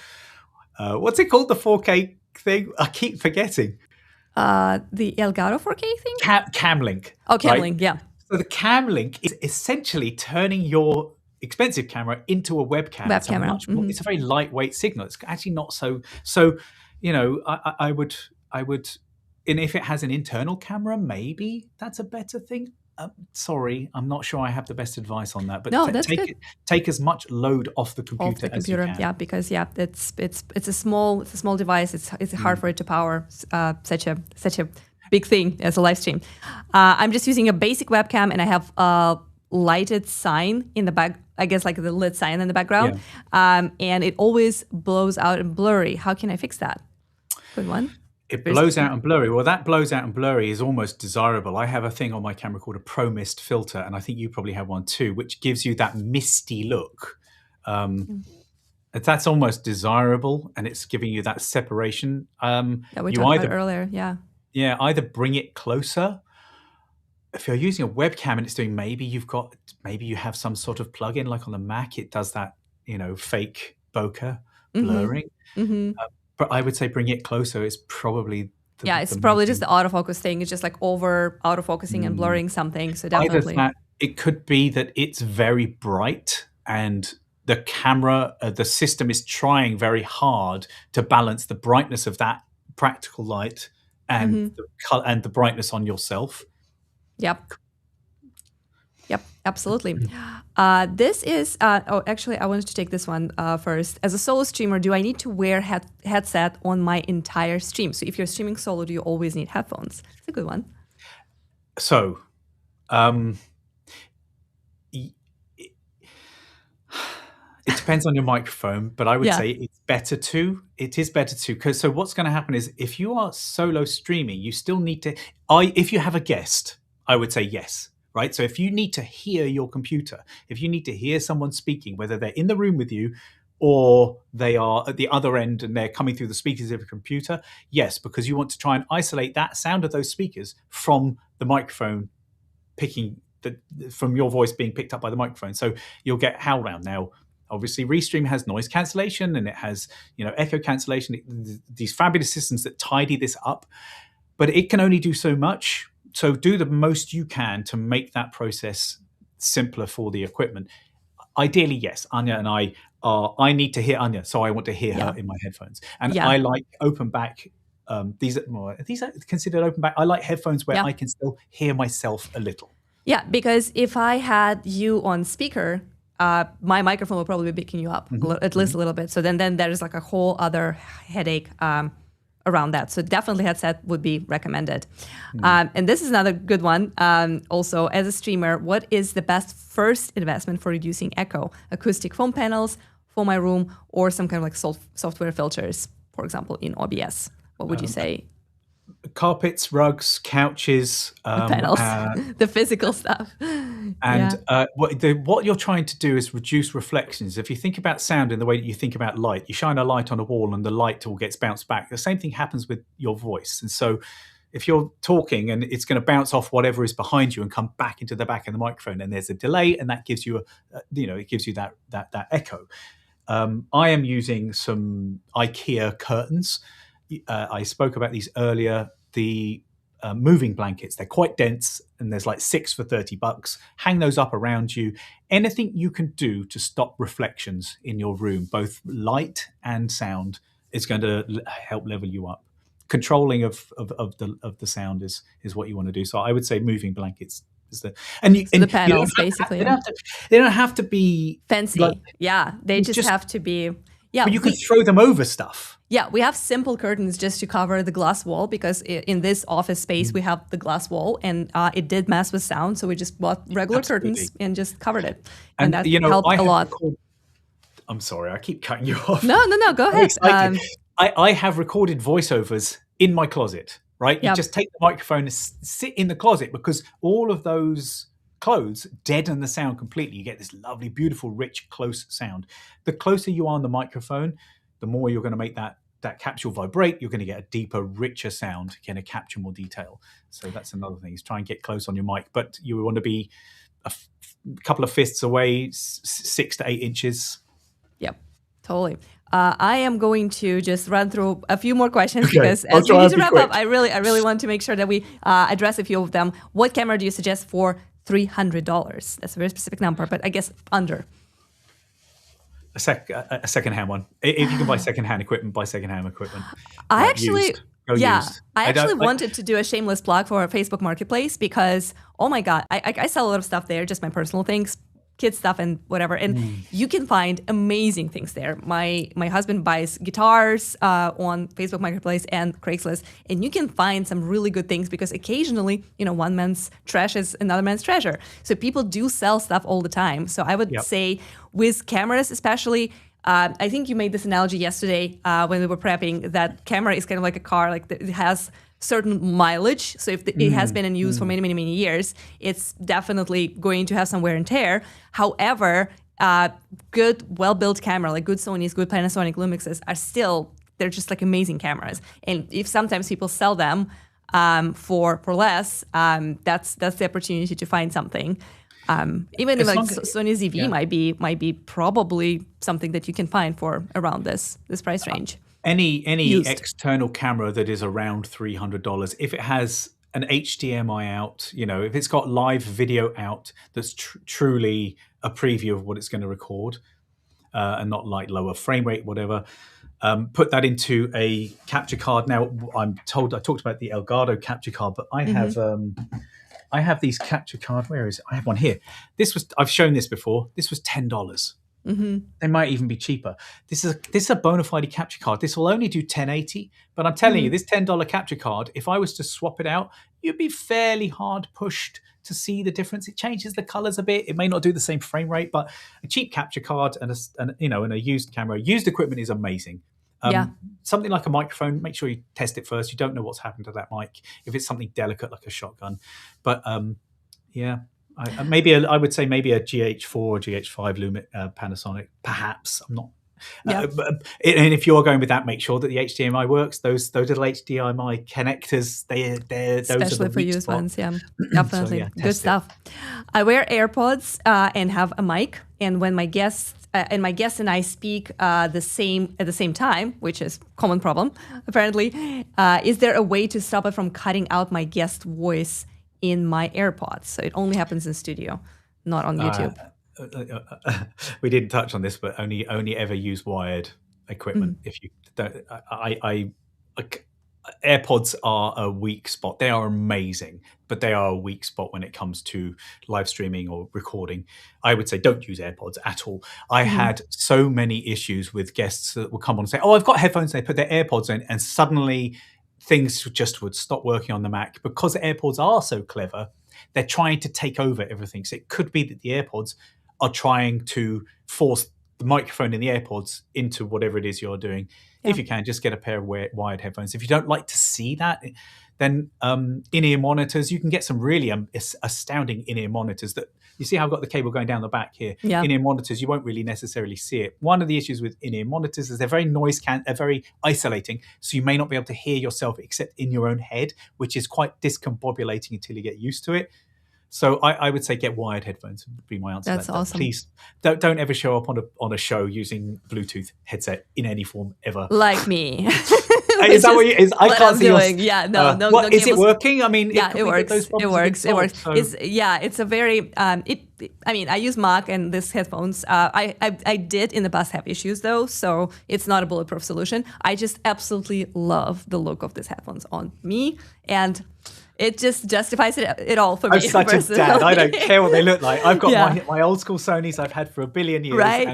what's it called, the 4K thing? I keep forgetting. The Elgato 4K thing? Camlink. Oh, Camlink, right? yeah. So the Camlink is essentially turning your expensive camera into a webcam. It's a very lightweight signal. It's actually not so. So, I would, and if it has an internal camera, maybe that's a better thing. Sorry, I'm not sure I have the best advice on that. But No, that's good. Take as much load off the computer as you can. Yeah, because it's a small device. It's hard for it to power such a big thing as a live stream. I'm just using a basic webcam, and I have a lighted sign in the back. I guess like the lit sign in the background, and it always blows out and blurry. How can I fix that? Good one. It blows out and blurry. Well, that blows out and blurry is almost desirable. I have a thing on my camera called a Pro Mist filter, and I think you probably have one too, which gives you that misty look. That's almost desirable, and it's giving you that separation. That we talked about earlier, yeah. Yeah, either bring it closer. If you're using a webcam and it's doing, maybe you have some sort of plugin like on the Mac. It does that, fake bokeh blurring. But I would say bring it closer is probably it's probably just the autofocus thing. It's just like over autofocusing and blurring something. So definitely. Either that, it could be that it's very bright and the camera, the system is trying very hard to balance the brightness of that practical light and the brightness on yourself. Yep, absolutely. This is, actually, I wanted to take this one first. As a solo streamer, do I need to wear headset on my entire stream? So if you're streaming solo, do you always need headphones? It's a good one. So, it depends on your microphone, but I would say it's better to. It is better to, because so what's going to happen is if you are solo streaming, you still need to. If you have a guest, I would say yes, right? So if you need to hear your computer, if you need to hear someone speaking, whether they're in the room with you or they are at the other end and they're coming through the speakers of your computer, yes, because you want to try and isolate that sound of those speakers from the microphone from your voice being picked up by the microphone. So you'll get howl round. Now, obviously, Restream has noise cancellation and it has, echo cancellation, these fabulous systems that tidy this up, but it can only do so much. So do the most you can to make that process simpler for the equipment. Ideally, yes, Anya and I need to hear Anya, so I want to hear her in my headphones. And I like open back. These are considered open back. I like headphones where I can still hear myself a little. Yeah, because if I had you on speaker, my microphone will probably be picking you up at least a little bit. So then there's like a whole other headache around that. So definitely headset would be recommended. And this is another good one. Also, as a streamer, what is the best first investment for reducing echo? Acoustic foam panels for my room or some kind of like software filters, for example, in OBS? What would you say? Carpets, rugs, couches, panels, the physical stuff. And what you're trying to do is reduce reflections. If you think about sound in the way that you think about light, you shine a light on a wall and the light all gets bounced back. The same thing happens with your voice. And so if you're talking and it's going to bounce off whatever is behind you and come back into the back of the microphone, and there's a delay, and that gives you it gives you that echo. I am using some IKEA curtains. I spoke about these earlier. The moving blankets, they're quite dense, and there's like 6 for $30. Hang those up around you. Anything you can do to stop reflections in your room, both light and sound, is going to help level you up. Controlling of the sound is what you want to do. So I would say moving blankets is the the panels basically. They don't have to be fancy. They just have to be. But you can throw them over stuff. Yeah, we have simple curtains just to cover the glass wall, because in this office space we have the glass wall, and it did mess with sound, so we just bought regular curtains and just covered it, and that helped a lot. I'm sorry, I keep cutting you off. No, go ahead. I have recorded voiceovers in my closet, right? You just take the microphone and sit in the closet, because all of those clothes deaden the sound completely. You get this lovely, beautiful, rich, close sound. The closer you are on the microphone, the more you're going to make that capsule vibrate. You're going to get a deeper, richer sound. You're going to capture more detail. So that's another thing, is try and get close on your mic. But you want to be a couple of fists away, 6 to 8 inches. Yep, totally. I am going to just run through a few more questions, because as we need to wrap up, I really want to make sure that we address a few of them. What camera do you suggest for $300? That's a very specific number, but I guess under. A second-hand one. If you can buy second-hand equipment, buy second-hand equipment. I actually used. wanted to do a shameless plug for Facebook Marketplace, because, oh my God, I sell a lot of stuff there, just my personal things, kids stuff and whatever, and you can find amazing things there. My husband buys guitars on Facebook Marketplace and Craigslist, and you can find some really good things, because occasionally, one man's trash is another man's treasure. So people do sell stuff all the time. So I would say, with cameras especially, I think you made this analogy yesterday when we were prepping, that camera is kind of like a car, like it has certain mileage. So if it has been in use for many, many, many years, it's definitely going to have some wear and tear. However, good, well-built camera, like good Sonys, good Panasonic Lumixes, they're just like amazing cameras. And if sometimes people sell them for less, that's the opportunity to find something. Even if Sony ZV might be probably something that you can find for around this price range. Any external camera that is around $300, if it has an HDMI out, if it's got live video out, that's truly a preview of what it's going to record, and not like lower frame rate, whatever. Put that into a capture card. Now, I talked about the Elgato capture card, but I have these capture card. Where is it? I have one here. I've shown this before. This was $10. They might even be cheaper. This is a bona fide capture card. This will only do 1080, but I'm telling you, this $10 capture card, if I was to swap it out, you'd be fairly hard pushed to see the difference. It changes the colors a bit. It may not do the same frame rate, but a cheap capture card and a used camera, used equipment is amazing. Something like a microphone, make sure you test it first. You don't know what's happened to that mic if it's something delicate like a shotgun. But I would say maybe a GH4 or GH5 Panasonic, perhaps. I'm not. And if you're going with that, make sure that the HDMI works. Those little HDMI connectors, they're especially for used ones. Yeah, definitely good stuff. I wear AirPods and have a mic, and when my guest and I speak at the same time, which is common problem apparently. Is there a way to stop it from cutting out my guest voice in my AirPods? So it only happens in studio, not on YouTube. We didn't touch on this, but only ever use wired equipment. If you don't, AirPods are a weak spot. They are amazing, but they are a weak spot when it comes to live streaming or recording. I would say don't use AirPods at all. I had so many issues with guests that would come on and say, "Oh, I've got headphones." They put their AirPods in, and suddenly things just would stop working on the Mac. Because the AirPods are so clever, they're trying to take over everything. So it could be that the AirPods are trying to force the microphone in the AirPods into whatever it is you're doing. Yeah. If you can, just get a pair of wired headphones. If you don't like to see that, then in-ear monitors, you can get some really astounding in-ear monitors that you see how I've got the cable going down the back here. Yeah. In-ear monitors, you won't really necessarily see it. One of the issues with in-ear monitors is they're very they're very isolating, so you may not be able to hear yourself except in your own head, which is quite discombobulating until you get used to it. So I would say get wired headphones would be my answer. That's awesome. Please don't ever show up on a show using Bluetooth headset in any form ever. Like me. Is that what you, is? I what can't I'm see doing. Yeah, no. Is it working? I mean, yeah, it works. It works. It works. So. It's a very. I mean, I use Mac and this headphones. I did in the past have issues though, so it's not a bulletproof solution. I just absolutely love the look of these headphones on me, and it just justifies it all for me. I'm such a dad. I don't care what they look like. I've got my old school Sonys I've had for a billion years. Right,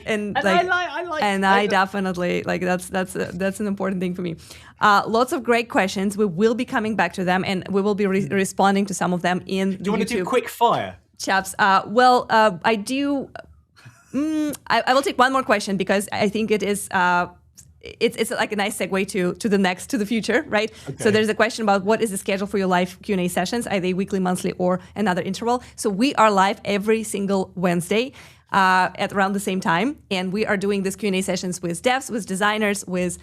and I definitely like that's an important thing for me. Lots of great questions. We will be coming back to them, and we will be responding to some of them in the YouTube. Do you want to do quick fire? Chaps, I do. I will take one more question because I think it is. It's like a nice segue to the future, right? Okay. So there's a question about what is the schedule for your live Q&A sessions? Are they weekly, monthly, or another interval? So we are live every single Wednesday at around the same time, and we are doing these Q&A sessions with devs, with designers, with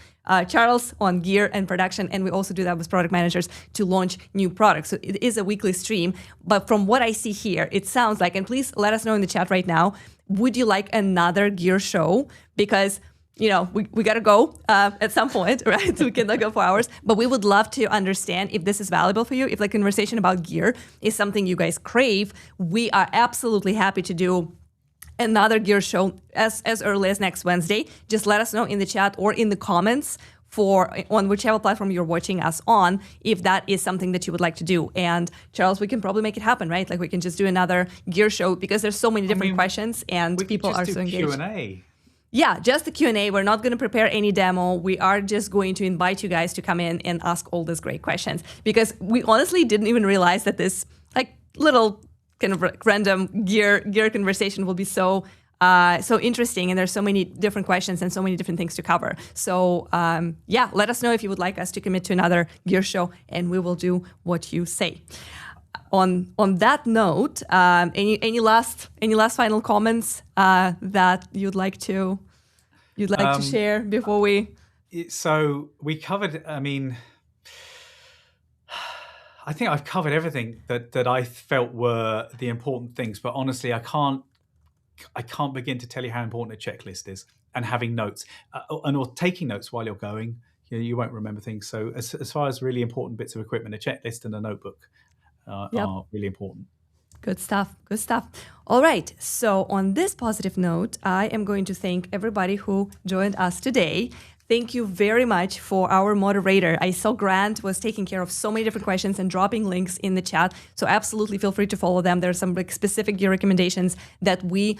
Charles on gear and production, and we also do that with product managers to launch new products. So it is a weekly stream, but from what I see here, it sounds like, and please let us know in the chat right now, would you like another gear show? Because we got to go at some point, right? So we cannot go for hours. But we would love to understand if this is valuable for you, if the conversation about gear is something you guys crave. We are absolutely happy to do another gear show as early as next Wednesday. Just let us know in the chat or in the comments on whichever platform you're watching us on, if that is something that you would like to do. And Charles, we can probably make it happen, right? Like we can just do another gear show because there's so many different questions and people are so engaged. Q&A. Yeah, just the Q&A. We're not going to prepare any demo. We are just going to invite you guys to come in and ask all these great questions because we honestly didn't even realize that this little kind of random gear conversation will be so interesting, and there's so many different questions and so many different things to cover. So let us know if you would like us to commit to another gear show, and we will do what you say. On that note, any last final comments that you'd like to share before we? So we covered. I mean, I think I've covered everything that I felt were the important things. But honestly, I can't begin to tell you how important a checklist is, and having notes or taking notes while you're going. You won't remember things. So as far as really important bits of equipment, a checklist and a notebook are really important. Good stuff. All right. So on this positive note, I am going to thank everybody who joined us today. Thank you very much for our moderator. I saw Grant was taking care of so many different questions and dropping links in the chat. So absolutely feel free to follow them. There are some specific gear recommendations that we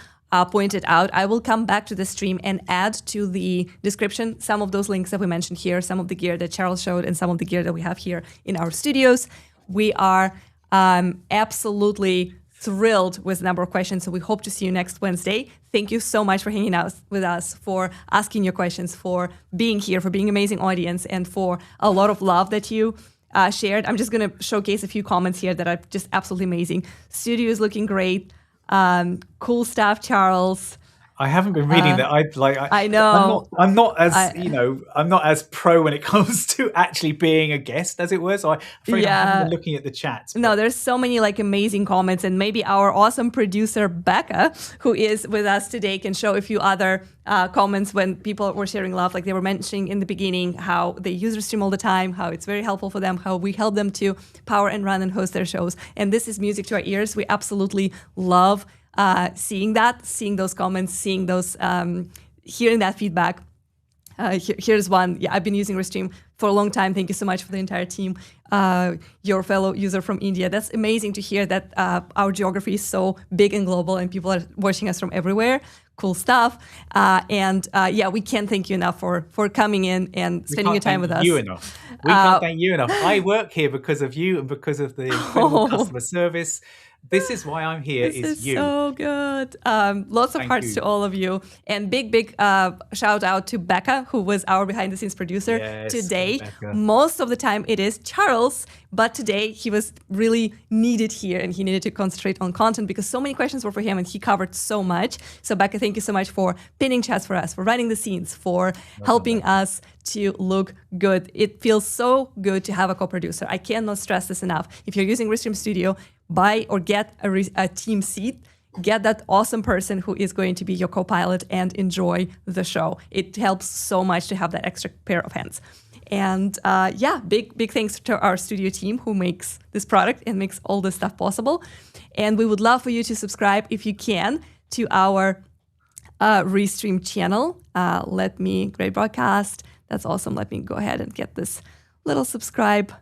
pointed out. I will come back to the stream and add to the description some of those links that we mentioned here, some of the gear that Charles showed, and some of the gear that we have here in our studios. We are absolutely thrilled with the number of questions. So we hope to see you next Wednesday. Thank you so much for hanging out with us, for asking your questions, for being here, for being an amazing audience, and for a lot of love that you shared. I'm just going to showcase a few comments here that are just absolutely amazing. Studio is looking great. Cool stuff, Charles. I haven't been reading that. I know. I'm not as pro when it comes to actually being a guest, as it were. So I haven't been looking at the chats. But. No, there's so many amazing comments, and maybe our awesome producer Becca, who is with us today, can show a few other comments when people were sharing love, like they were mentioning in the beginning how they use Restream all the time, how it's very helpful for them, how we help them to power and run and host their shows. And this is music to our ears. We absolutely love seeing those comments, seeing those, hearing that feedback. Here's one. Yeah, I've been using Restream for a long time. Thank you so much for the entire team. Your fellow user from India. That's amazing to hear that our geography is so big and global and people are watching us from everywhere. cool stuff. Yeah, we can't thank you enough for coming in and spending your time with us. You enough. We can't thank you enough. I work here because of you and because of the incredible customer service. This is why I'm here. This is you. so good. Lots of hearts to all of you. And big shout out to Becca, who was our behind the scenes producer today. Becca. Most of the time it is Charles, but today he was really needed here and he needed to concentrate on content because so many questions were for him and he covered so much. So Becca, thank you so much for pinning chats for us, for writing the scenes, for helping us to look good. It feels so good to have a co-producer. I cannot stress this enough. If you're using Restream Studio, buy or get a team seat. Get that awesome person who is going to be your co-pilot and enjoy the show. It helps so much to have that extra pair of hands. And big thanks to our studio team who makes this product and makes all this stuff possible. And we would love for you to subscribe if you can to our Restream channel. Great broadcast. That's awesome. Let me go ahead and get this little subscribe.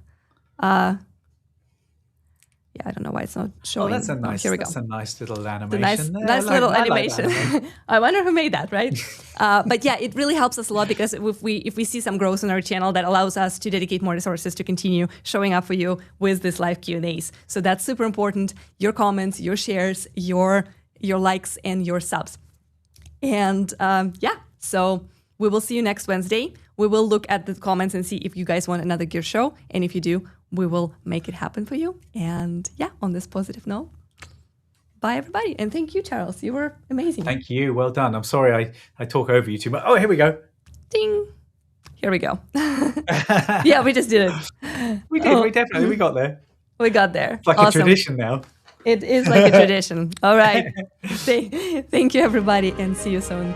I don't know why it's not showing. Oh, that's a nice. Here we go. That's a nice little animation. Nice little animation. I wonder who made that, right? But yeah, it really helps us a lot because if we see some growth in our channel, that allows us to dedicate more resources to continue showing up for you with this live Q&As. So that's super important. Your comments, your shares, your likes, and your subs. And so we will see you next Wednesday. We will look at the comments and see if you guys want another gear show. And if you do, we will make it happen for you. And on this positive note, bye everybody. And thank you, Charles. You were amazing. Thank you. Well done. I'm sorry I talk over you too much. Oh, here we go. Ding. Here we go. Yeah, we just did it. We did. We definitely. We got there. We got there. It's like a tradition now. It is like a tradition. All right. Thank you, everybody, and see you soon.